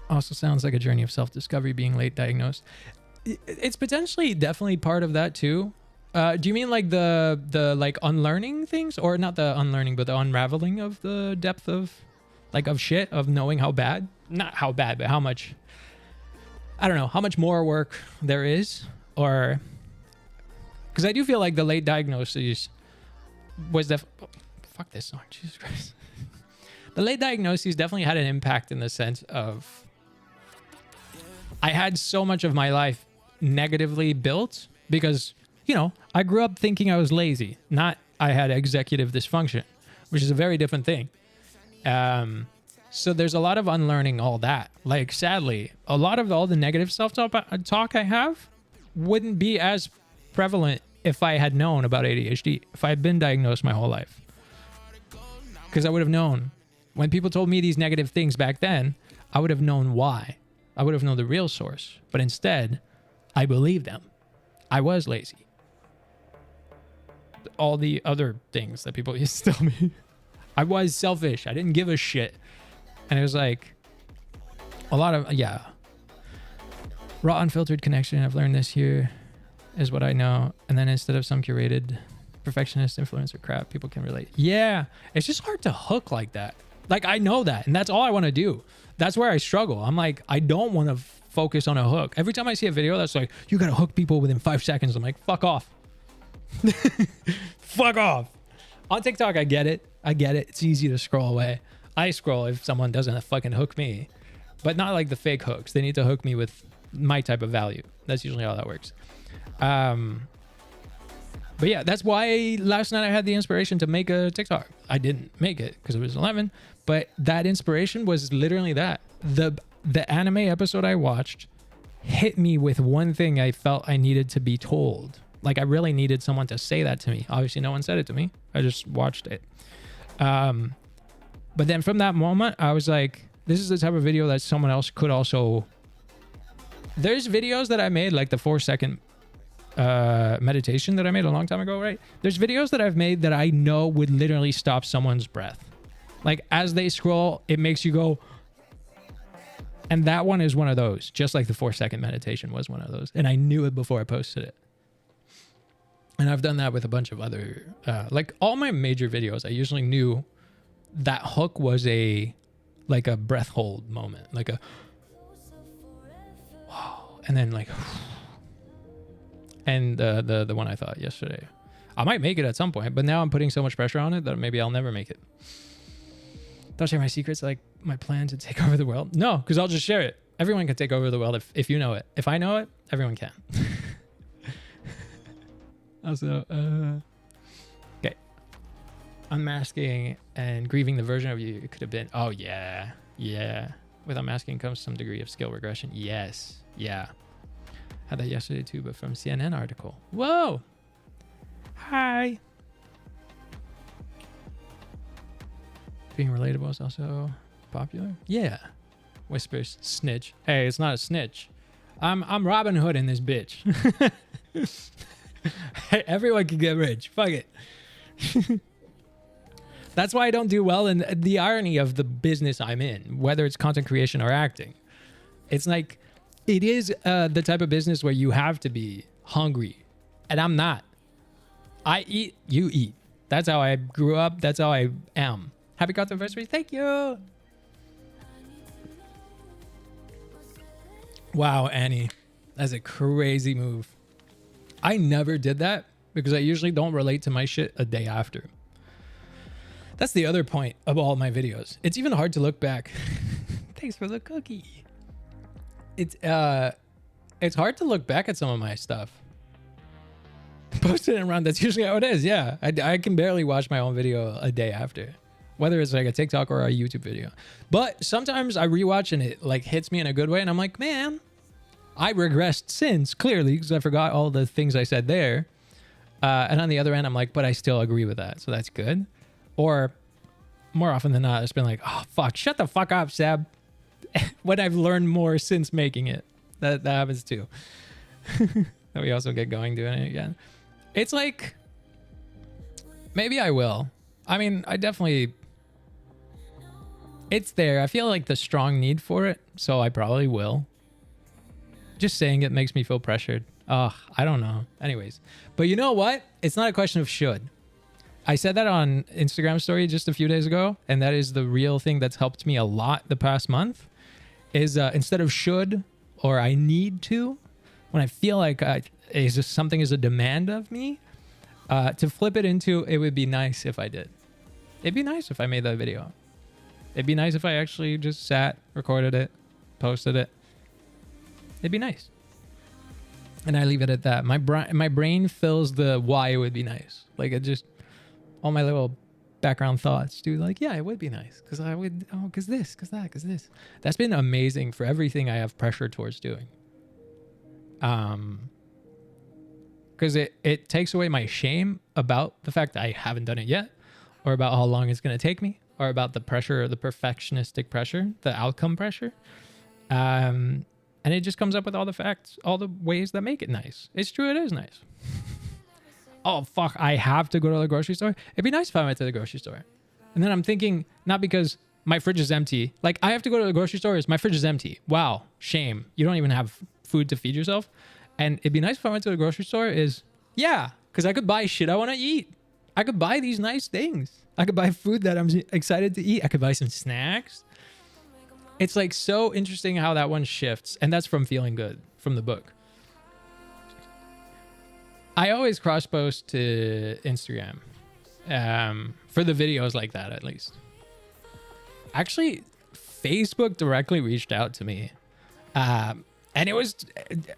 Also sounds like a journey of self-discovery, being late diagnosed. It's potentially definitely part of that too. Do you mean like the like unlearning things, or not the unlearning, but the unraveling of the depth of like of shit, of knowing how bad, not how bad, but how much, I don't know, how much more work there is, or because I do feel like the late diagnosis was fuck this song, Jesus Christ. The late diagnoses definitely had an impact in the sense of I had so much of my life negatively built because, you know, I grew up thinking I was lazy, not I had executive dysfunction, which is a very different thing. So there's a lot of unlearning all that. Like, sadly, a lot of all the negative self-talk I have wouldn't be as prevalent if I had known about ADHD, if I had been diagnosed my whole life. Because I would have known. When people told me these negative things back then, I would have known why. I would have known the real source. But instead, I believed them. I was lazy. All the other things that people used to tell me. I was selfish. I didn't give a shit. And it was like a lot of, yeah. Raw, unfiltered connection. I've learned this here is what I know. And then instead of some curated perfectionist influencer crap, people can relate. Yeah. It's just hard to hook like that. Like, I know that. And that's all I want to do. That's where I struggle. I'm like, I don't want to focus on a hook. Every time I see a video that's like, you got to hook people within 5 seconds. I'm like, fuck off. Fuck off. On TikTok, I get it. It's easy to scroll away. I scroll if someone doesn't fucking hook me, but not like the fake hooks. They need to hook me with my type of value. That's usually how that works. But yeah, that's why last night I had the inspiration to make a TikTok. I didn't make it because it was 11, but that inspiration was literally that. The anime episode I watched hit me with one thing I felt I needed to be told. Like, I really needed someone to say that to me. Obviously, no one said it to me. I just watched it. But then from that moment, I was like, this is the type of video that someone else could also... There's videos that I made, like the 4-second meditation that I made a long time ago, right? There's videos that I've made that I know would literally stop someone's breath. Like, as they scroll, it makes you go... And that one is one of those, just like the 4-second meditation was one of those. And I knew it before I posted it. And I've done that with a bunch of other... like, all my major videos, I usually knew that hook was a breath hold moment. Like a... Wow. And then like... And the one I thought yesterday. I might make it at some point, but now I'm putting so much pressure on it that maybe I'll never make it. Don't share my secrets, like my plan to take over the world. No, because I'll just share it. Everyone can take over the world if you know it. If I know it, everyone can. Also, okay. unmasking and grieving the version of you it could have been. Oh yeah, yeah. With unmasking comes some degree of skill regression. Yes, yeah. Had that yesterday too, but from CNN article. Whoa. Hi. Being relatable is also popular. Yeah. Whispers, snitch. Hey, it's not a snitch. I'm Robin Hood in this bitch. Hey, everyone can get rich. Fuck it. That's why I don't do well in the irony of the business I'm in, whether it's content creation or acting. It's like, it is the type of business where you have to be hungry, and I'm not. I eat, you eat. That's how I grew up. That's how I am. Happy content-versary. Thank you. Wow, Annie. That's a crazy move. I never did that because I usually don't relate to my shit a day after. That's the other point of all my videos. It's even hard to look back. Thanks for the cookie. It's hard to look back at some of my stuff. Posted and run, that's usually how it is. Yeah, I can barely watch my own video a day after, whether it's like a TikTok or a YouTube video. But sometimes I rewatch and it like hits me in a good way, and I'm like, man, I regressed since, clearly, because I forgot all the things I said there. And on the other end, I'm like, but I still agree with that, so that's good. Or more often than not, it's been like, oh fuck, shut the fuck up, Seb. When I've learned more since making it. That happens too. Then we also get going doing it again. It's like, maybe I will. I mean, I definitely, it's there. I feel like the strong need for it, so I probably will. Just saying it makes me feel pressured. I don't know. Anyways, but you know what? It's not a question of should. I said that on Instagram story just a few days ago, and that is the real thing that's helped me a lot the past month, is instead of should or I need to, when I feel like something is a demand of me, to flip it into, it would be nice if I did. It'd be nice if I made that video. It'd be nice if I actually just sat, recorded it, posted it. It'd be nice. And I leave it at that. My brain fills the why it would be nice. Like it just, all my little background thoughts do like, yeah, it would be nice because I would, because this, because that, because this. That's been amazing for everything I have pressure towards doing. Because it takes away my shame about the fact that I haven't done it yet, or about how long it's going to take me, or about the pressure, the perfectionistic pressure, the outcome pressure. And it just comes up with all the facts, all the ways that make it nice. It's true, it is nice. Oh, fuck, I have to go to the grocery store? It'd be nice if I went to the grocery store. And then I'm thinking, not because my fridge is empty. Like, I have to go to the grocery store, my fridge is empty. Wow, shame. You don't even have food to feed yourself. And it'd be nice if I went to the grocery store yeah, because I could buy shit I want to eat. I could buy these nice things. I could buy food that I'm excited to eat. I could buy some snacks. It's like so interesting how that one shifts. And that's from Feeling Good, from the book. I always cross post to Instagram for the videos like that, at least. Actually, Facebook directly reached out to me. And it was,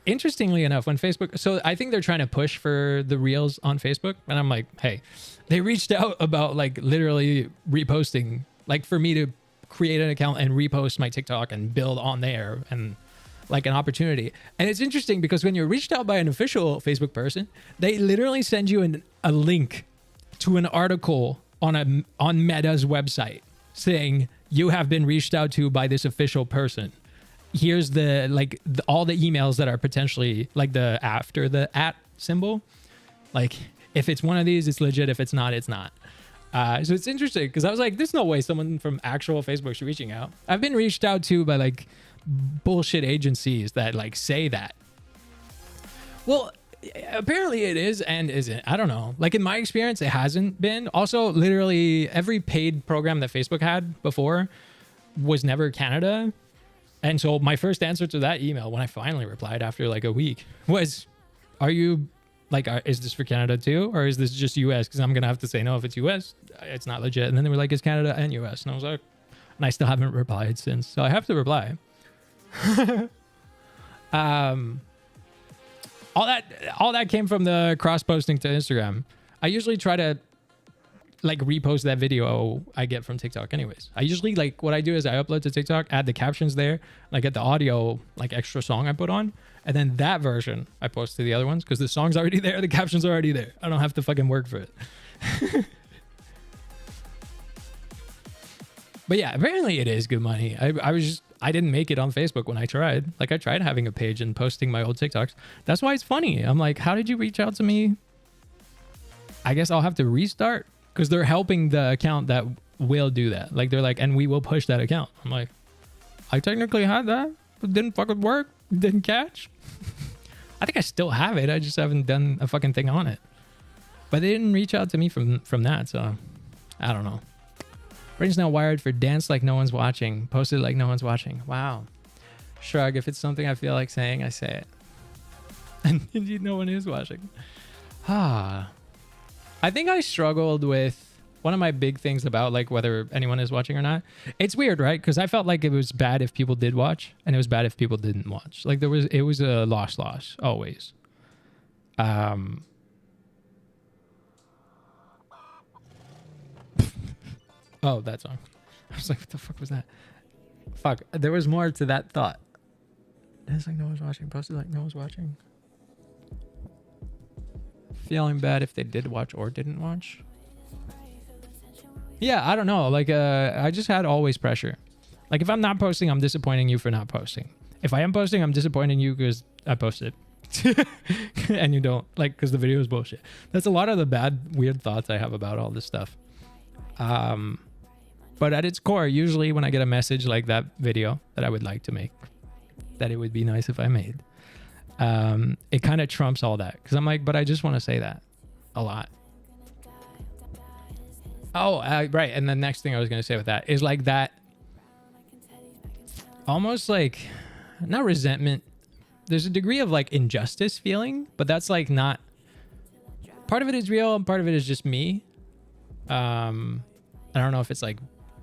interestingly enough, when Facebook, so I think they're trying to push for the Reels on Facebook. And I'm like, hey, they reached out about like literally reposting, like for me to create an account and repost my TikTok and build on there and like an opportunity. And it's interesting because when you're reached out by an official Facebook person, they literally send you a link to an article on Meta's website saying you have been reached out to by this official person. Here's all the emails that are potentially like the after the @ symbol. Like if it's one of these, it's legit. If it's not, it's not. So it's interesting because I was like, there's no way someone from actual Facebook's reaching out. I've been reached out to by like bullshit agencies that like say that. Well, apparently it is and isn't. I don't know. Like in my experience, it hasn't been. Also, literally every paid program that Facebook had before was never Canada. And so my first answer to that email when I finally replied after like a week was, are you like, is this for Canada too? Or is this just US? Because I'm going to have to say no if it's US. It's not legit. And then they were like, it's Canada and US. And I was like, and I still haven't replied since. So I have to reply. All that came from the cross posting to Instagram. I usually try to like repost that video I get from TikTok anyways. I usually like what I do is I upload to TikTok, add the captions there, like get the audio like extra song I put on, and then that version I post to the other ones because the song's already there, the captions are already there. I don't have to fucking work for it. But yeah, apparently it is good money. I didn't make it on Facebook when I tried. Like I tried having a page and posting my old TikToks. That's why it's funny. I'm like, how did you reach out to me? I guess I'll have to restart because they're helping the account that will do that. Like they're like, and we will push that account. I'm like, I technically had that, but didn't fucking work. Didn't catch. I think I still have it. I just haven't done a fucking thing on it. But they didn't reach out to me from that. So I don't know. Brain's now wired for dance like no one's watching. Posted like no one's watching. Wow. Shrug. If it's something I feel like saying, I say it. And indeed no one is watching. Ah. I think I struggled with one of my big things about like whether anyone is watching or not. It's weird, right? Because I felt like it was bad if people did watch and it was bad if people didn't watch. Like it was a loss always. Oh, that song. I was like, what the fuck was that? Fuck. There was more to that thought. It's like no one's watching. Posted like no one's watching. Feeling bad if they did watch or didn't watch. Yeah, I don't know. Like, I just had always pressure. Like, if I'm not posting, I'm disappointing you for not posting. If I am posting, I'm disappointing you because I posted. And you don't. Like, because the video is bullshit. That's a lot of the bad, weird thoughts I have about all this stuff. But at its core, usually when I get a message like that video that I would like to make, that it would be nice if I made, it kind of trumps all that. Because I'm like, but I just want to say that a lot. Oh, right. And the next thing I was going to say with that is like that almost like, not resentment. There's a degree of like injustice feeling, but that's like not, part of it is real and part of it is just me. I don't know if it's like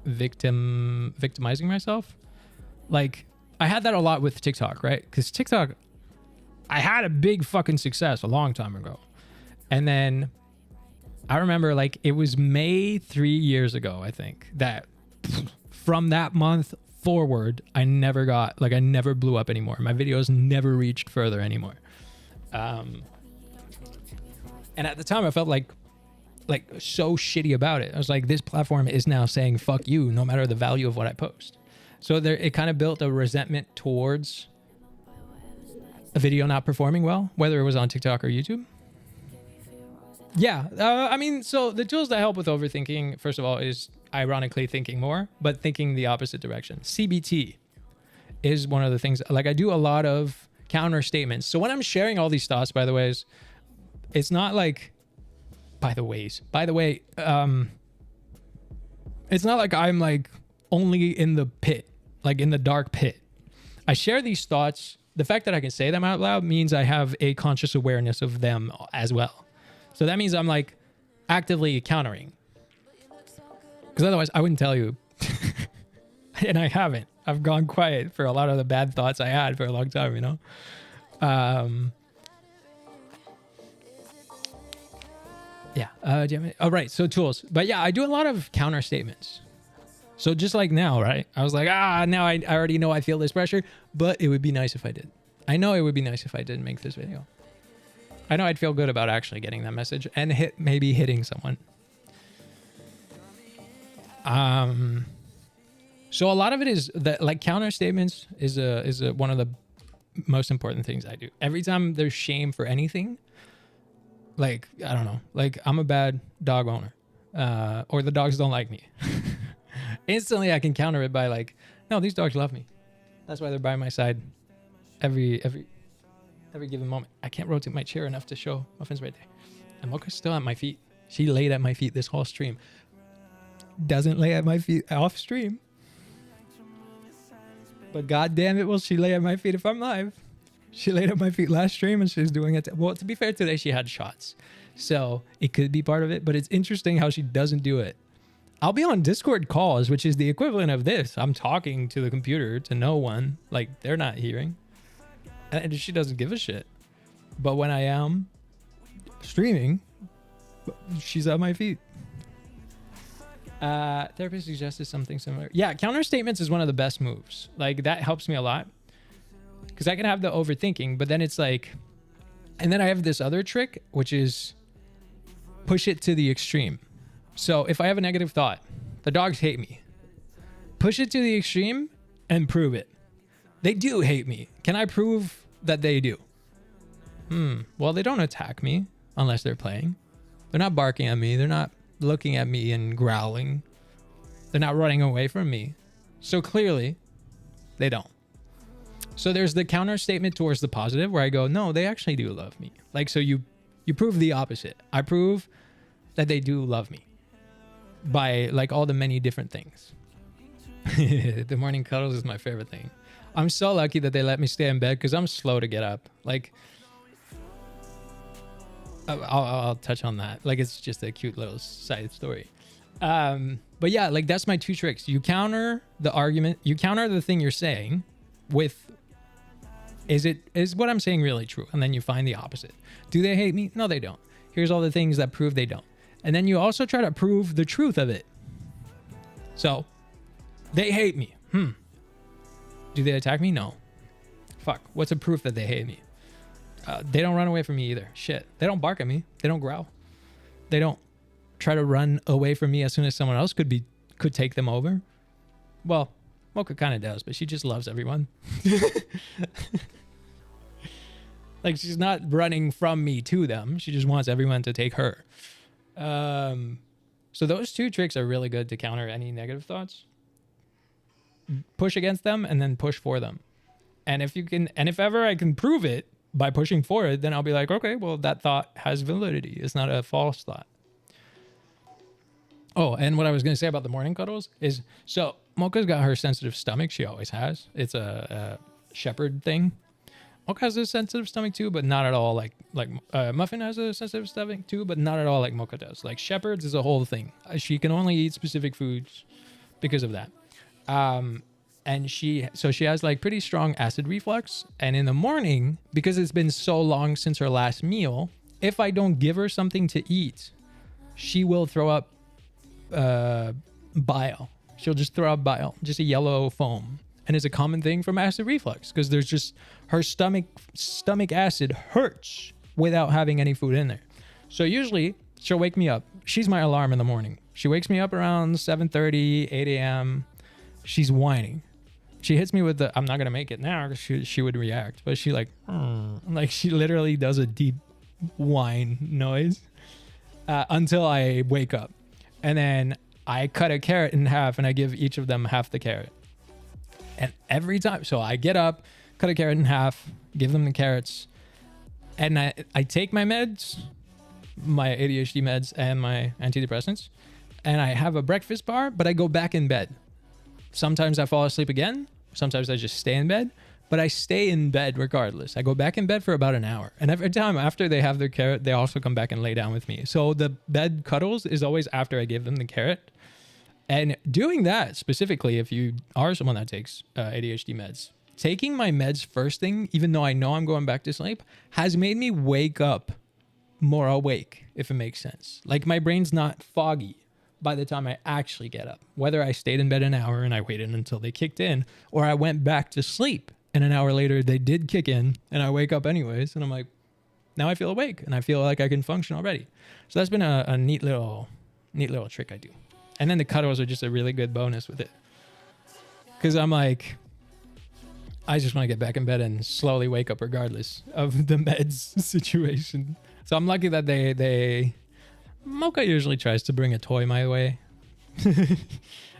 victimizing myself. Like I had that a lot with TikTok, right? Because TikTok, I had a big fucking success a long time ago. And then I remember like it was May 3 years ago, I think, that from that month forward, I never blew up anymore. My videos never reached further anymore. And at the time I felt like so shitty about it. I was like, this platform is now saying fuck you no matter the value of what I post. So there, it kind of built a resentment towards a video not performing well, whether it was on TikTok or YouTube. Yeah, I mean, so the tools that help with overthinking, first of all, is ironically thinking more, but thinking the opposite direction. CBT is one of the things, like I do a lot of counter statements. So when I'm sharing all these thoughts, by the way, it's not like, by the way, it's not like I'm like only in the pit, like in the dark pit. I share these thoughts. The fact that I can say them out loud means I have a conscious awareness of them as well. So that means I'm like actively countering. Because otherwise I wouldn't tell you. And I haven't. I've gone quiet for a lot of the bad thoughts I had for a long time, you know? Yeah. Do you have any? Oh, right. So tools. But yeah, I do a lot of counter statements. So just like now, right? I was like, now I already know I feel this pressure, but it would be nice if I did. I know it would be nice if I didn't make this video. I know I'd feel good about actually getting that message and maybe hitting someone. So a lot of it is that like counter statements is one of the most important things I do. Every time there's shame for anything, like, I don't know, like I'm a bad dog owner, or the dogs don't like me. Instantly I can counter it by like, no, these dogs love me. That's why they're by my side every given moment. I can't rotate my chair enough to show Muffin's right there. And Mocha's still at my feet. She laid at my feet this whole stream. Doesn't lay at my feet off stream. But god damn it, will she lay at my feet if I'm live. She laid at my feet last stream and she's doing it. Well, to be fair, today she had shots. So it could be part of it, but it's interesting how she doesn't do it. I'll be on Discord calls, which is the equivalent of this. I'm talking to the computer to no one. Like, they're not hearing. And she doesn't give a shit. But when I am streaming, she's at my feet. Therapist suggested something similar. Yeah, counter statements is one of the best moves. Like that helps me a lot because I can have the overthinking, but then it's like, and then I have this other trick, which is push it to the extreme. So if I have a negative thought, the dogs hate me. Push it to the extreme and prove it. They do hate me. Can I prove that they do? Well, they don't attack me unless they're playing. They're not barking at me. They're not looking at me and growling. They're not running away from me. So clearly, they don't. So there's the counter statement towards the positive where I go, no, they actually do love me. Like, so you prove the opposite. I prove that they do love me by like all the many different things. The morning cuddles is my favorite thing. I'm so lucky that they let me stay in bed because I'm slow to get up. Like, I'll touch on that. Like, it's just a cute little side story. But yeah, like that's my 2 tricks. You counter the argument. You counter the thing you're saying with, is what I'm saying really true? And then you find the opposite. Do they hate me? No, they don't. Here's all the things that prove they don't. And then you also try to prove the truth of it. So they hate me. Do they attack me? No. Fuck. What's a proof that they hate me? They don't run away from me either. Shit. They don't bark at me. They don't growl. They don't try to run away from me as soon as someone else could take them over. Well, Mocha kind of does, but she just loves everyone. Like, she's not running from me to them. She just wants everyone to take her. So those 2 tricks are really good to counter any negative thoughts. Push against them and then push for them. And if ever I can prove it by pushing for it, then I'll be like, okay, well, that thought has validity. It's not a false thought. Oh, and what I was going to say about the morning cuddles is, so Mocha's got her sensitive stomach. She always has. It's a shepherd thing. Mocha has a sensitive stomach too, but not at all like Muffin has a sensitive stomach too, but not at all like Mocha does. Like shepherds is a whole thing. She can only eat specific foods because of that. And she has like pretty strong acid reflux. And in the morning, because it's been so long since her last meal, if I don't give her something to eat, she will throw up bile. She'll just throw up bile, just a yellow foam. And it's a common thing from acid reflux because there's just her stomach acid hurts without having any food in there. So usually she'll wake me up. She's my alarm in the morning. She wakes me up around 7:30, 8 a.m. She's whining. She hits me with the, I'm not going to make it now because she would react. But she like she literally does a deep whine noise until I wake up. And then I cut a carrot in half and I give each of them half the carrot. And every time, so I get up, cut a carrot in half, give them the carrots, and I take my meds, my ADHD meds and my antidepressants, and I have a breakfast bar, but I go back in bed. Sometimes I fall asleep again. Sometimes I just stay in bed, but I stay in bed regardless. I go back in bed for about an hour. And every time after they have their carrot, they also come back and lay down with me. So the bed cuddles is always after I give them the carrot. And doing that specifically, if you are someone that takes ADHD meds, taking my meds first thing, even though I know I'm going back to sleep, has made me wake up more awake, if it makes sense. Like my brain's not foggy by the time I actually get up. Whether I stayed in bed an hour and I waited until they kicked in, or I went back to sleep and an hour later they did kick in and I wake up anyways. And I'm like, now I feel awake and I feel like I can function already. So that's been a neat little trick I do. And then the cuddles are just a really good bonus with it. Because I'm like, I just want to get back in bed and slowly wake up regardless of the meds situation. So I'm lucky that Mocha usually tries to bring a toy my way.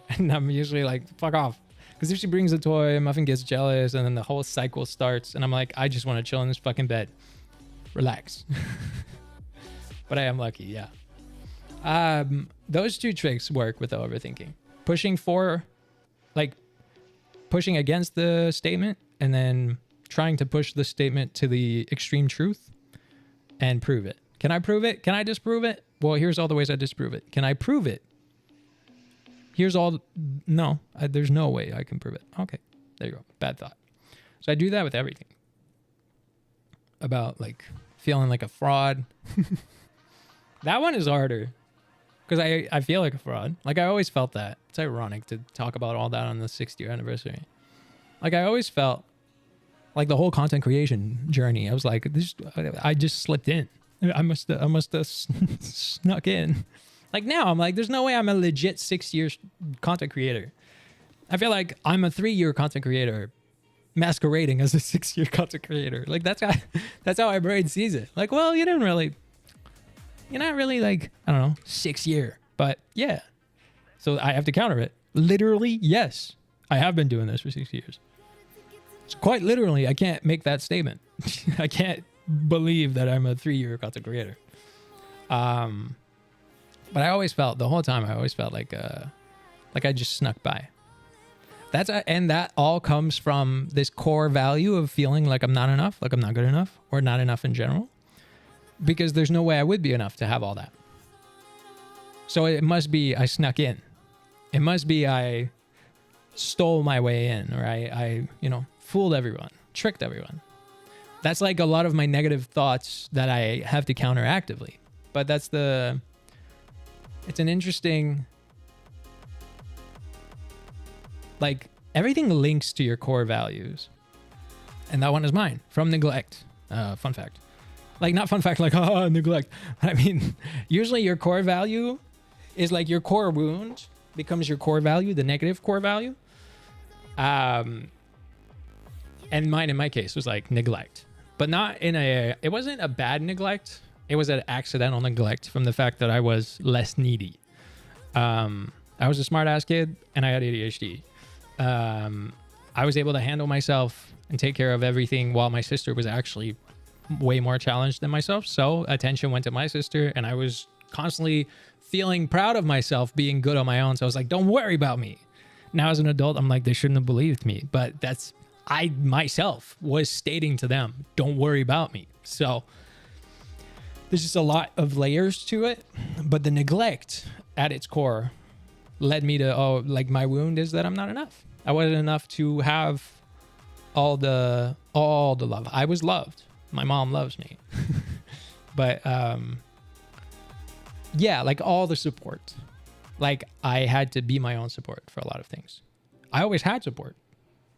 And I'm usually like, fuck off. Because if she brings a toy, Muffin gets jealous and then the whole cycle starts. And I'm like, I just want to chill in this fucking bed. Relax. But I am lucky, yeah. Those 2 tricks work with the overthinking. Pushing against the statement and then trying to push the statement to the extreme truth and prove it. Can I prove it? Can I disprove it? Well, here's all the ways I disprove it. Can I prove it? No, there's no way I can prove it. Okay, there you go. Bad thought. So I do that with everything. About like feeling like a fraud. That one is harder. because I feel like a fraud. Like, I always felt that. It's ironic to talk about all that on the 6th-year anniversary. Like, I always felt like the whole content creation journey, I was like, I just slipped in. I must have snuck in. Like, now I'm like, there's no way I'm a legit 6-year content creator. I feel like I'm a 3-year content creator masquerading as a 6-year content creator. Like, that's how my brain sees it. Like, well, you're not really like, I don't know, 6-year, but yeah. So I have to counter it. Literally, yes, I have been doing this for 6 years. So quite literally, I can't make that statement. I can't believe that I'm a 3-year content creator. But I always felt, the whole time, I always felt like I just snuck by. And that all comes from this core value of feeling like I'm not enough, like I'm not good enough, or not enough in general. Because there's no way I would be enough to have all that. So it must be I snuck in. It must be I stole my way in, or I fooled everyone, tricked everyone. That's like a lot of my negative thoughts that I have to counter actively. But it's an interesting, like, everything links to your core values. And that one is mine, from neglect. Fun fact. Like, not fun fact, like, neglect. I mean, usually your core value is like your core wound becomes your core value, the negative core value. And mine, in my case, was like neglect. But not it wasn't a bad neglect. It was an accidental neglect from the fact that I was less needy. I was a smart ass kid and I had ADHD. I was able to handle myself and take care of everything while my sister was actually way more challenged than myself. So attention went to my sister and I was constantly feeling proud of myself being good on my own. So I was like, don't worry about me. Now as an adult, I'm like, they shouldn't have believed me. But I myself was stating to them, don't worry about me. So there's just a lot of layers to it. But the neglect at its core led me to, my wound is that I'm not enough. I wasn't enough to have all the love. I was loved. My mom loves me. But yeah, like all the support. Like, I had to be my own support for a lot of things. I always had support.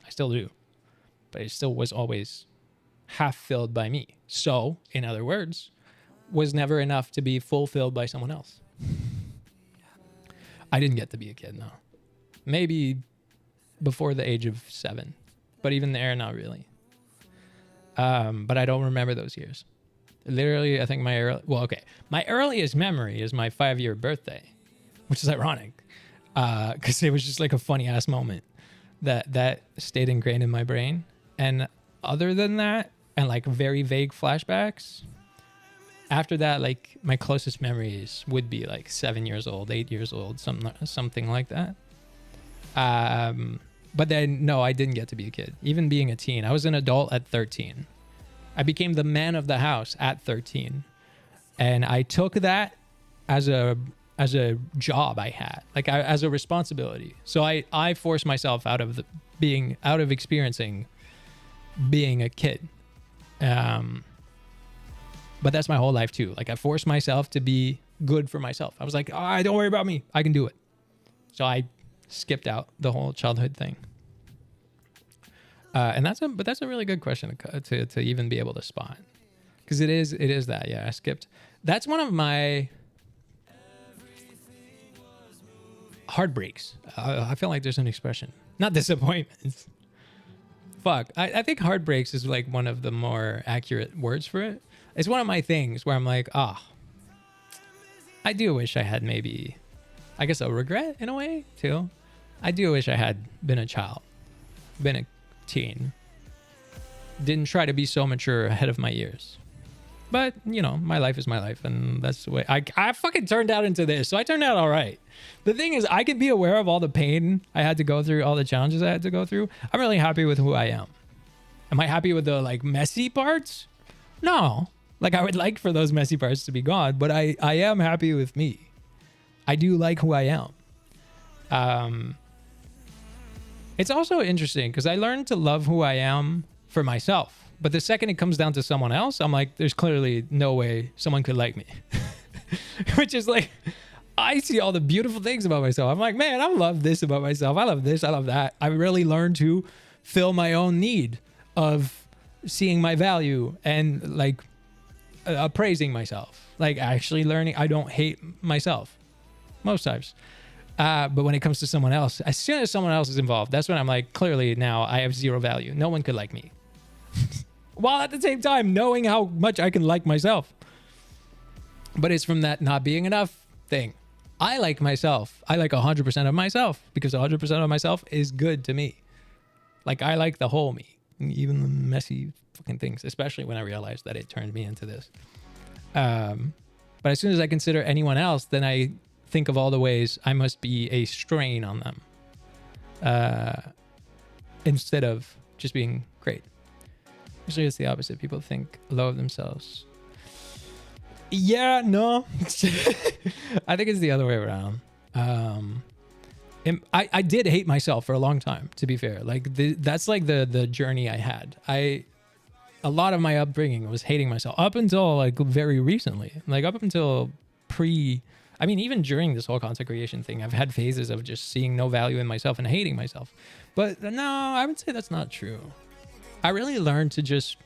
I still do. But it still was always half filled by me. So, in other words, was never enough to be fulfilled by someone else. I didn't get to be a kid, no. Maybe before the age of 7. But even there, not really. But I don't remember those years. Literally, I think my earliest memory is my 5-year birthday, which is ironic, because it was just like a funny ass moment that stayed ingrained in my brain. And other than that, and like very vague flashbacks, after that, like my closest memories would be like 7 years old, 8 years old, something like that. But then, no, I didn't get to be a kid. Even being a teen, I was an adult at 13. I became the man of the house at 13. And I took that as a job I had, like as a responsibility. So I forced myself out of experiencing being a kid. But that's my whole life too. Like, I forced myself to be good for myself. I was like, don't worry about me. I can do it. So I skipped out the whole childhood thing. And that's a really good question to even be able to spot, because it is that, yeah, I skipped. That's one of my heartbreaks. I feel like there's an expression, not disappointments. Fuck, I think heartbreaks is like one of the more accurate words for it. It's one of my things where I'm like, I do wish I had maybe, I guess, a regret in a way too. I do wish I had been a child, been a teen, didn't try to be so mature ahead of my years. But, my life is my life, and that's the way I fucking turned out into this. So I turned out all right. The thing is, I can be aware of all the pain I had to go through, all the challenges I had to go through. I'm really happy with who I am. Am I happy with the like messy parts? No. Like, I would like for those messy parts to be gone, but I am happy with me. I do like who I am. It's also interesting because I learned to love who I am for myself. But the second it comes down to someone else, I'm like, there's clearly no way someone could like me. Which is like, I see all the beautiful things about myself. I'm like, man, I love this about myself. I love this. I love that. I really learned to fill my own need of seeing my value and like appraising myself. Like actually learning. I don't hate myself most times. But when it comes to someone else, as soon as someone else is involved, that's when I'm like, clearly now I have zero value. No one could like me. While at the same time knowing how much I can like myself. But it's from that not being enough thing. I like myself. I like 100% of myself because 100% of myself is good to me. Like I like the whole me, even the messy fucking things, especially when I realized that it turned me into this. But as soon as I consider anyone else, then I think of all the ways I must be a strain on them instead of just being great. Usually it's the opposite. People think low of themselves. Yeah, no. I think it's the other way around. I did hate myself for a long time, to be fair. Like that's like the journey I had. A lot of my upbringing was hating myself up until like very recently. Like up until even during this whole content creation thing, I've had phases of just seeing no value in myself and hating myself. But no, I would say that's not true. I really learned to just,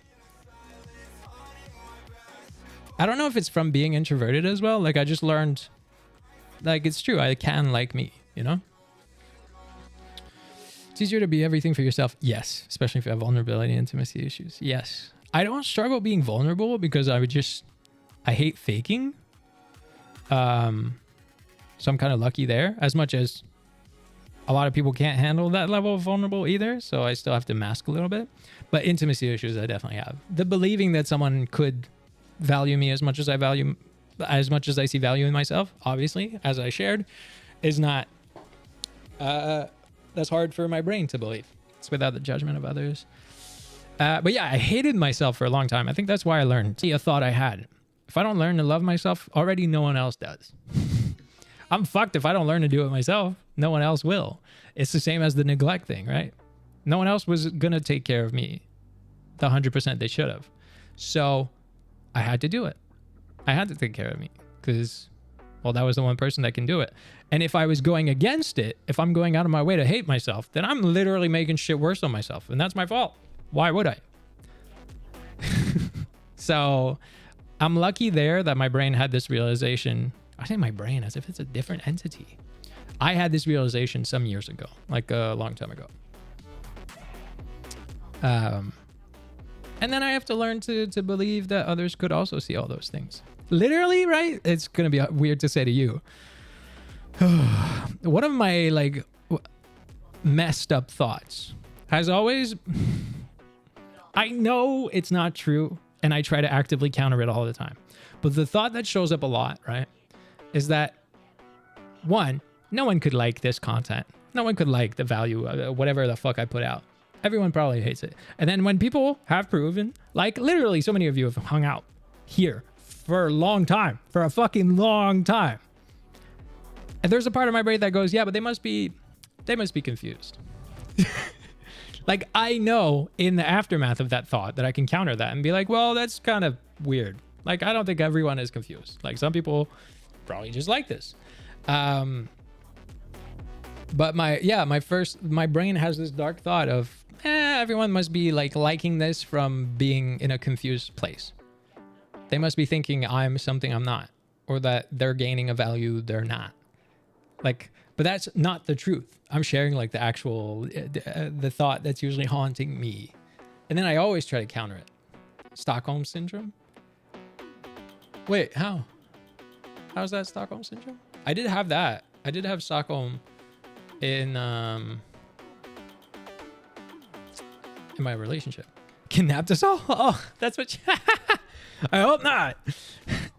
I don't know if it's from being introverted as well. Like I just learned, like it's true. I can like me, you know? It's easier to be everything for yourself. Yes. Especially if you have vulnerability and intimacy issues. Yes. I don't struggle being vulnerable because I hate faking. So I'm kind of lucky there, as much as a lot of people can't handle that level of vulnerable either. So I still have to mask a little bit, but intimacy issues I definitely have. The believing that someone could value me as much as I see value in myself, obviously, as I shared, is not, that's hard for my brain to believe. It's without the judgment of others. But yeah, I hated myself for a long time. I think that's why I learned. See, a thought I had. If I don't learn to love myself, already no one else does. I'm fucked if I don't learn to do it myself. No one else will. It's the same as the neglect thing, right? No one else was going to take care of me the 100% they should have. So I had to do it. I had to take care of me because, well, that was the one person that can do it. And if I was going against it, if I'm going out of my way to hate myself, then I'm literally making shit worse on myself. And that's my fault. Why would I? So I'm lucky there that my brain had this realization. I say my brain as if it's a different entity. I had this realization some years ago, like a long time ago. And then I have to learn to believe that others could also see all those things. Literally, right? It's going to be weird to say to you. One of my like messed up thoughts has always, I know it's not true and I try to actively counter it all the time. But the thought that shows up a lot, right, is that one, no one could like this content. No one could like the value of whatever the fuck I put out. Everyone probably hates it. And then when people have proven, like literally so many of you have hung out here for a long time, for a fucking long time. And there's a part of my brain that goes, yeah, but they must be confused. Like I know in the aftermath of that thought that I can counter that and be like, well, that's kind of weird. Like, I don't think everyone is confused. Like some people probably just like this. But my brain has this dark thought of, everyone must be like liking this from being in a confused place. They must be thinking I'm something I'm not, or that they're gaining a value they're not. Like, but that's not the truth. I'm sharing like the actual, the thought that's usually haunting me. And then I always try to counter it. Stockholm syndrome? Wait, how? How's that Stockholm syndrome? I did have that. I did have Stockholm in my relationship. Kidnapped us all? Oh, that's what I hope not.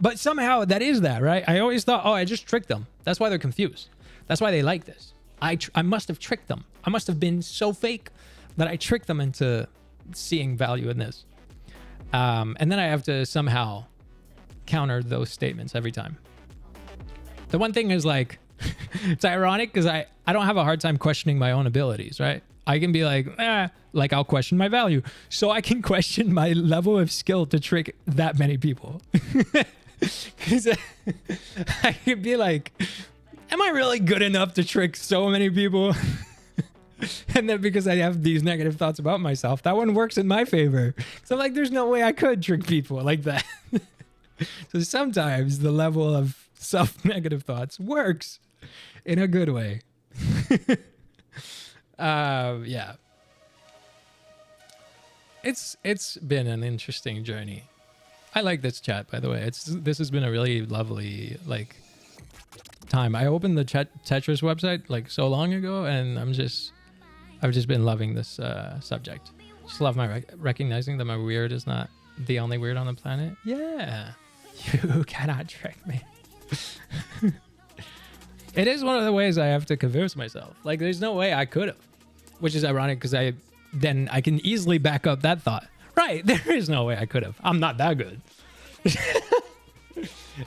But somehow that is that, right? I always thought, oh, I just tricked them. That's why they're confused. That's why they like this. I must have tricked them. I must have been so fake that I tricked them into seeing value in this. And then I have to somehow counter those statements every time. The one thing is like, it's ironic because I don't have a hard time questioning my own abilities, right? I can be like, like I'll question my value. So I can question my level of skill to trick that many people. Because I could be like, am I really good enough to trick so many people? And then because I have these negative thoughts about myself, that one works in my favor. So I'm like, there's no way I could trick people like that. So sometimes the level of self-negative thoughts works in a good way. Yeah. It's been an interesting journey. I like this chat, by the way. This has been a really lovely time. I opened the Tetris website so long ago, and I've just been loving this subject. Just love my recognizing that my weird is not the only weird on the planet. Yeah, you cannot trick me. It is one of the ways I have to convince myself. There's no way I could have, which is ironic because I can easily back up that thought. Right, there is no way I could have. I'm not that good.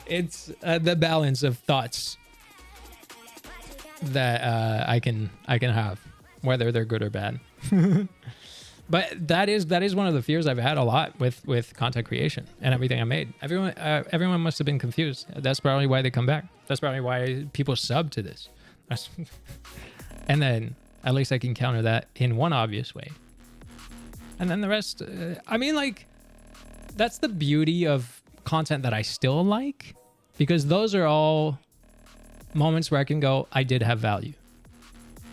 It's the balance of thoughts that I can have, whether they're good or bad. But that is one of the fears I've had a lot with content creation and everything I made. Everyone must have been confused. That's probably why they come back. That's probably why people sub to this. And then at least I can counter that in one obvious way. And then the rest, that's the beauty of content that I still like, because those are all moments where I can go, I did have value.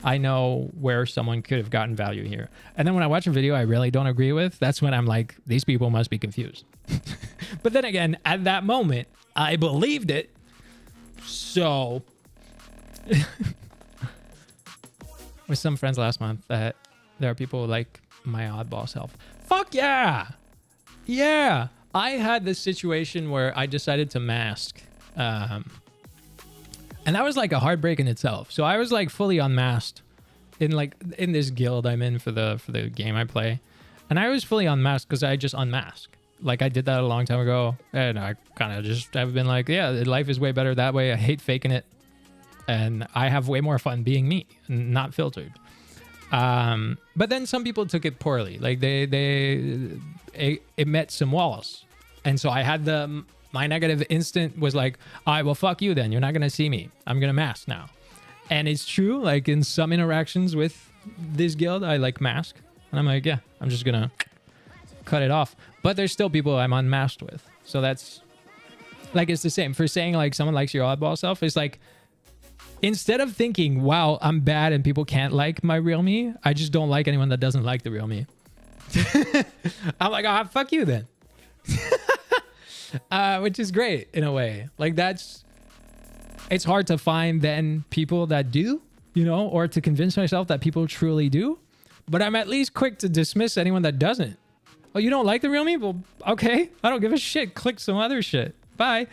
I know where someone could have gotten value here. And then when I watch a video I really don't agree with, that's when I'm like, these people must be confused. But then again, at that moment, I believed it. So with some friends last month that there are people like my oddball self. Fuck yeah. Yeah. I had this situation where I decided to mask. And that was a heartbreak in itself. So I was fully unmasked in this guild I'm in for the game I play. And I was fully unmasked because I just unmasked. I did that a long time ago. And I kind of just have been yeah, life is way better that way. I hate faking it. And I have way more fun being me, not filtered. But then some people took it poorly. It met some walls. And so I had my negative instant was all right, well, fuck you then. You're not going to see me. I'm going to mask now. And it's true. In some interactions with this guild, I mask. And I'm yeah, I'm just going to cut it off. But there's still people I'm unmasked with. So that's it's the same. For saying someone likes your oddball self, it's instead of thinking, wow, I'm bad and people can't like my real me, I just don't like anyone that doesn't like the real me. I'm oh, fuck you then. Which is great in a way. It's hard to find then people that do, or to convince myself that people truly do. But I'm at least quick to dismiss anyone that doesn't. Oh, you don't like the real me? Well, okay. I don't give a shit. Click some other shit. Bye.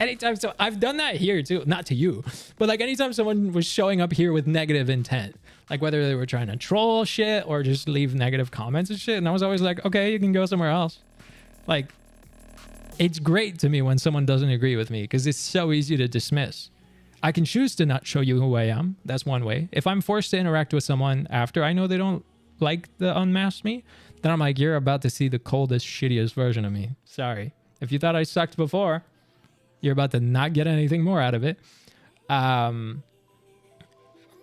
Anytime, so I've done that here too, not to you, but anytime someone was showing up here with negative intent, whether they were trying to troll shit or just leave negative comments and shit, and I was always okay, you can go somewhere else. It's great to me when someone doesn't agree with me because it's so easy to dismiss. I can choose to not show you who I am. That's one way. If I'm forced to interact with someone after I know they don't like the unmasked me, then I'm you're about to see the coldest, shittiest version of me. Sorry. If you thought I sucked before, you're about to not get anything more out of it. And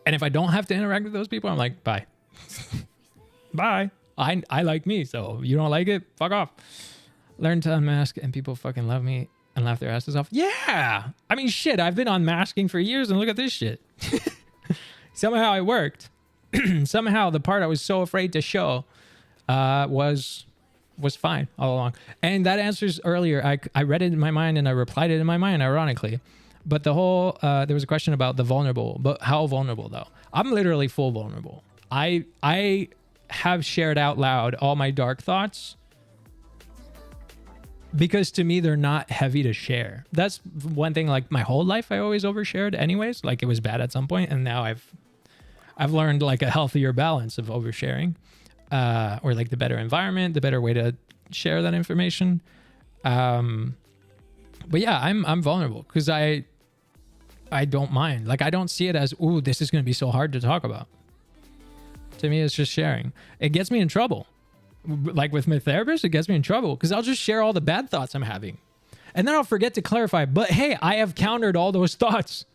if I don't have to interact with those people, I'm bye. Bye. I like me, so you don't like it? Fuck off. Learn to unmask and people fucking love me and laugh their asses off. Yeah. Shit, I've been unmasking for years and look at this shit. Somehow it worked. Somehow the part I was so afraid to show was fine all along. And that answers earlier. I read it in my mind and I replied it in my mind, ironically. But the whole, there was a question about the vulnerable, but how vulnerable though? I'm literally full vulnerable. I have shared out loud all my dark thoughts because to me, they're not heavy to share. That's one thing, my whole life, I always overshared anyways. It was bad at some point. And now I've learned a healthier balance of oversharing. Or the better environment, the better way to share that information. But yeah, I'm vulnerable because I don't mind. I don't see it as, ooh, this is going to be so hard to talk about. To me, it's just sharing. It gets me in trouble. With my therapist, it gets me in trouble because I'll just share all the bad thoughts I'm having. And then I'll forget to clarify, but hey, I have countered all those thoughts.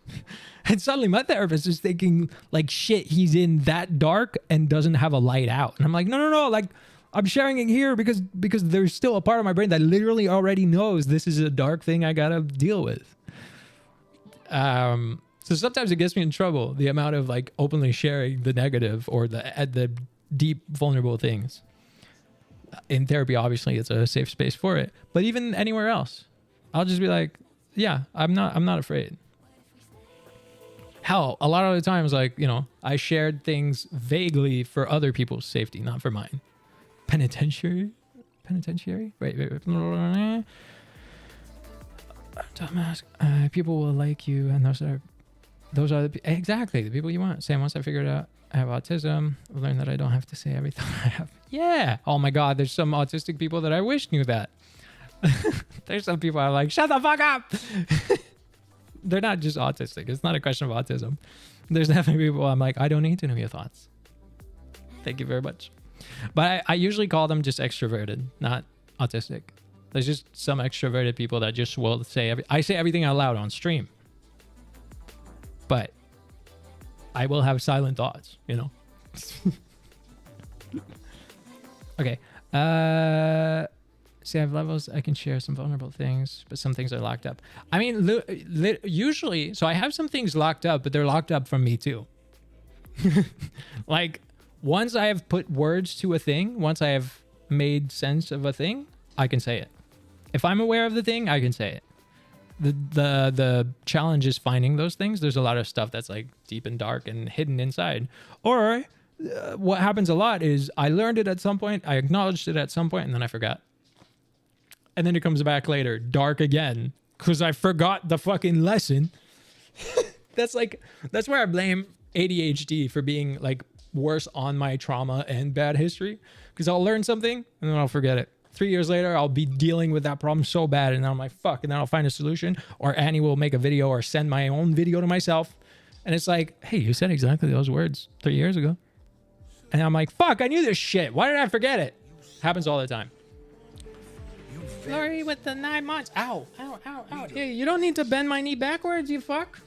And suddenly my therapist is thinking like, shit, he's in that dark and doesn't have a light out. And I'm like, no. Like, I'm sharing it here because there's still a part of my brain that literally already knows this is a dark thing I gotta deal with. So sometimes it gets me in trouble, the amount of like openly sharing the negative or the deep vulnerable things. In therapy, obviously, it's a safe space for it. But even anywhere else, I'll just be like, yeah, I'm not afraid. Hell, a lot of the times, like, you know, I shared things vaguely for other people's safety, not for mine. Penitentiary? Wait. Don't ask. People will like you, and those are exactly the people you want. Same. Once I figured out I have autism, I've learned that I don't have to say everything I have. Yeah. Oh my God. There's some autistic people that I wish knew that. There's some people I'm like, shut the fuck up. They're not just autistic. It's not a question of autism. There's definitely people I'm like, I don't need to know your thoughts. Thank you very much. But I usually call them just extroverted, not autistic. There's just some extroverted people that just will say, I say everything out loud on stream. But I will have silent thoughts, you know? Okay. See, I have levels. I can share some vulnerable things, but some things are locked up. I mean, usually, so I have some things locked up, but they're locked up from me too. Like, once I have put words to a thing, once I have made sense of a thing, I can say it. If I'm aware of the thing, I can say it. The challenge is finding those things. There's a lot of stuff that's like deep and dark and hidden inside. Or what happens a lot is I learned it at some point, I acknowledged it at some point, and then I forgot. And then it comes back later, dark again, because I forgot the fucking lesson. That's where I blame ADHD for being like worse on my trauma and bad history, because I'll learn something and then I'll forget it. 3 years later, I'll be dealing with that problem so bad, and then I'm like, fuck, and then I'll find a solution, or Annie will make a video or send my own video to myself, and it's like, hey, you said exactly those words 3 years ago. And I'm like, fuck, I knew this shit. Why did I forget it? Happens all the time. Lori with the 9 months. Ow. Hey, you don't need to bend my knee backwards, you fuck.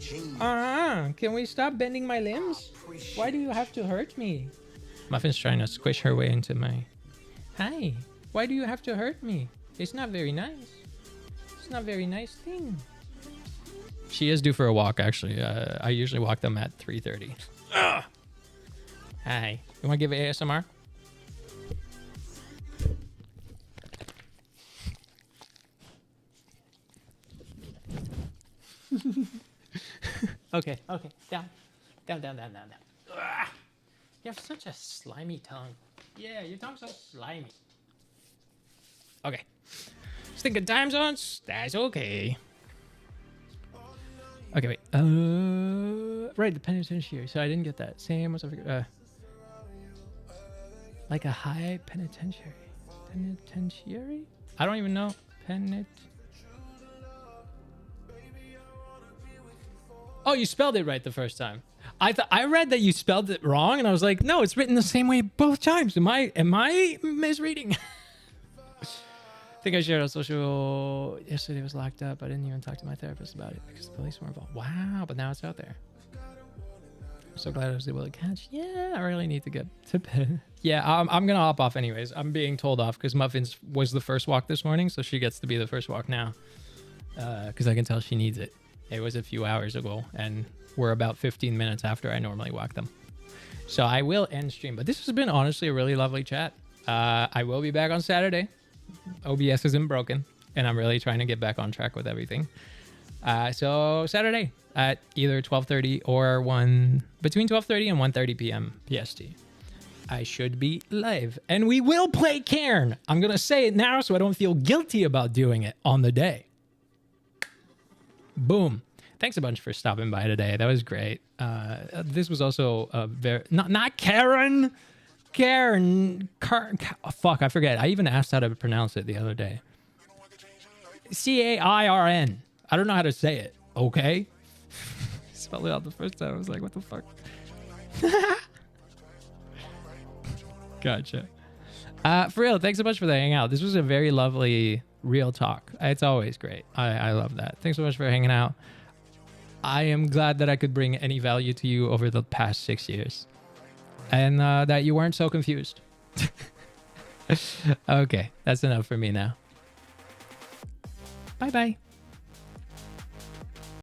Can we stop bending my limbs? Why do you have to hurt me? Muffin's trying to squish her way into my... Hi. Why do you have to hurt me? It's not very nice. It's not a very nice thing. She is due for a walk, actually. I usually walk them at 3:30. Hi. You want to give it ASMR? Okay. Down. Ugh. You have such a slimy tongue. Yeah, your tongue's so slimy. Okay. Just thinking time zones. That's okay. Okay, wait. Right, the penitentiary. So I didn't get that. Same as I figured. Like a high penitentiary. Penitentiary? I don't even know. Oh, you spelled it right the first time. I read that you spelled it wrong, and I was like, no, it's written the same way both times. Am I misreading? I think I shared on social yesterday. It was locked up. I didn't even talk to my therapist about it because the police were involved. Wow, but now it's out there. I'm so glad I was able to catch. Yeah, I really need to get to bed. Yeah, I'm gonna hop off anyways. I'm being told off because Muffins was the first walk this morning, so she gets to be the first walk now. Because I can tell she needs it. It was a few hours ago, and we're about 15 minutes after I normally walk them. So I will end stream, but this has been honestly a really lovely chat. I will be back on Saturday. OBS isn't broken, and I'm really trying to get back on track with everything. So Saturday at either 12:30 or between 12:30 and 1:30 p.m. PST. I should be live, and we will play Cairn. I'm gonna say it now so I don't feel guilty about doing it on the day. Boom. Thanks a bunch for stopping by today. That was great. This was also a very... Not Karen. Fuck, I forget. I even asked how to pronounce it the other day. Cairn. I don't know how to say it. Okay? Spelled it out the first time. I was like, what the fuck? Gotcha. For real, thanks so much for the hangout. This was a very lovely real talk. It's always great. I love that. Thanks so much for hanging out. I am glad that I could bring any value to you over the past 6 years, and that you weren't so confused. Okay, that's enough for me now. Bye bye.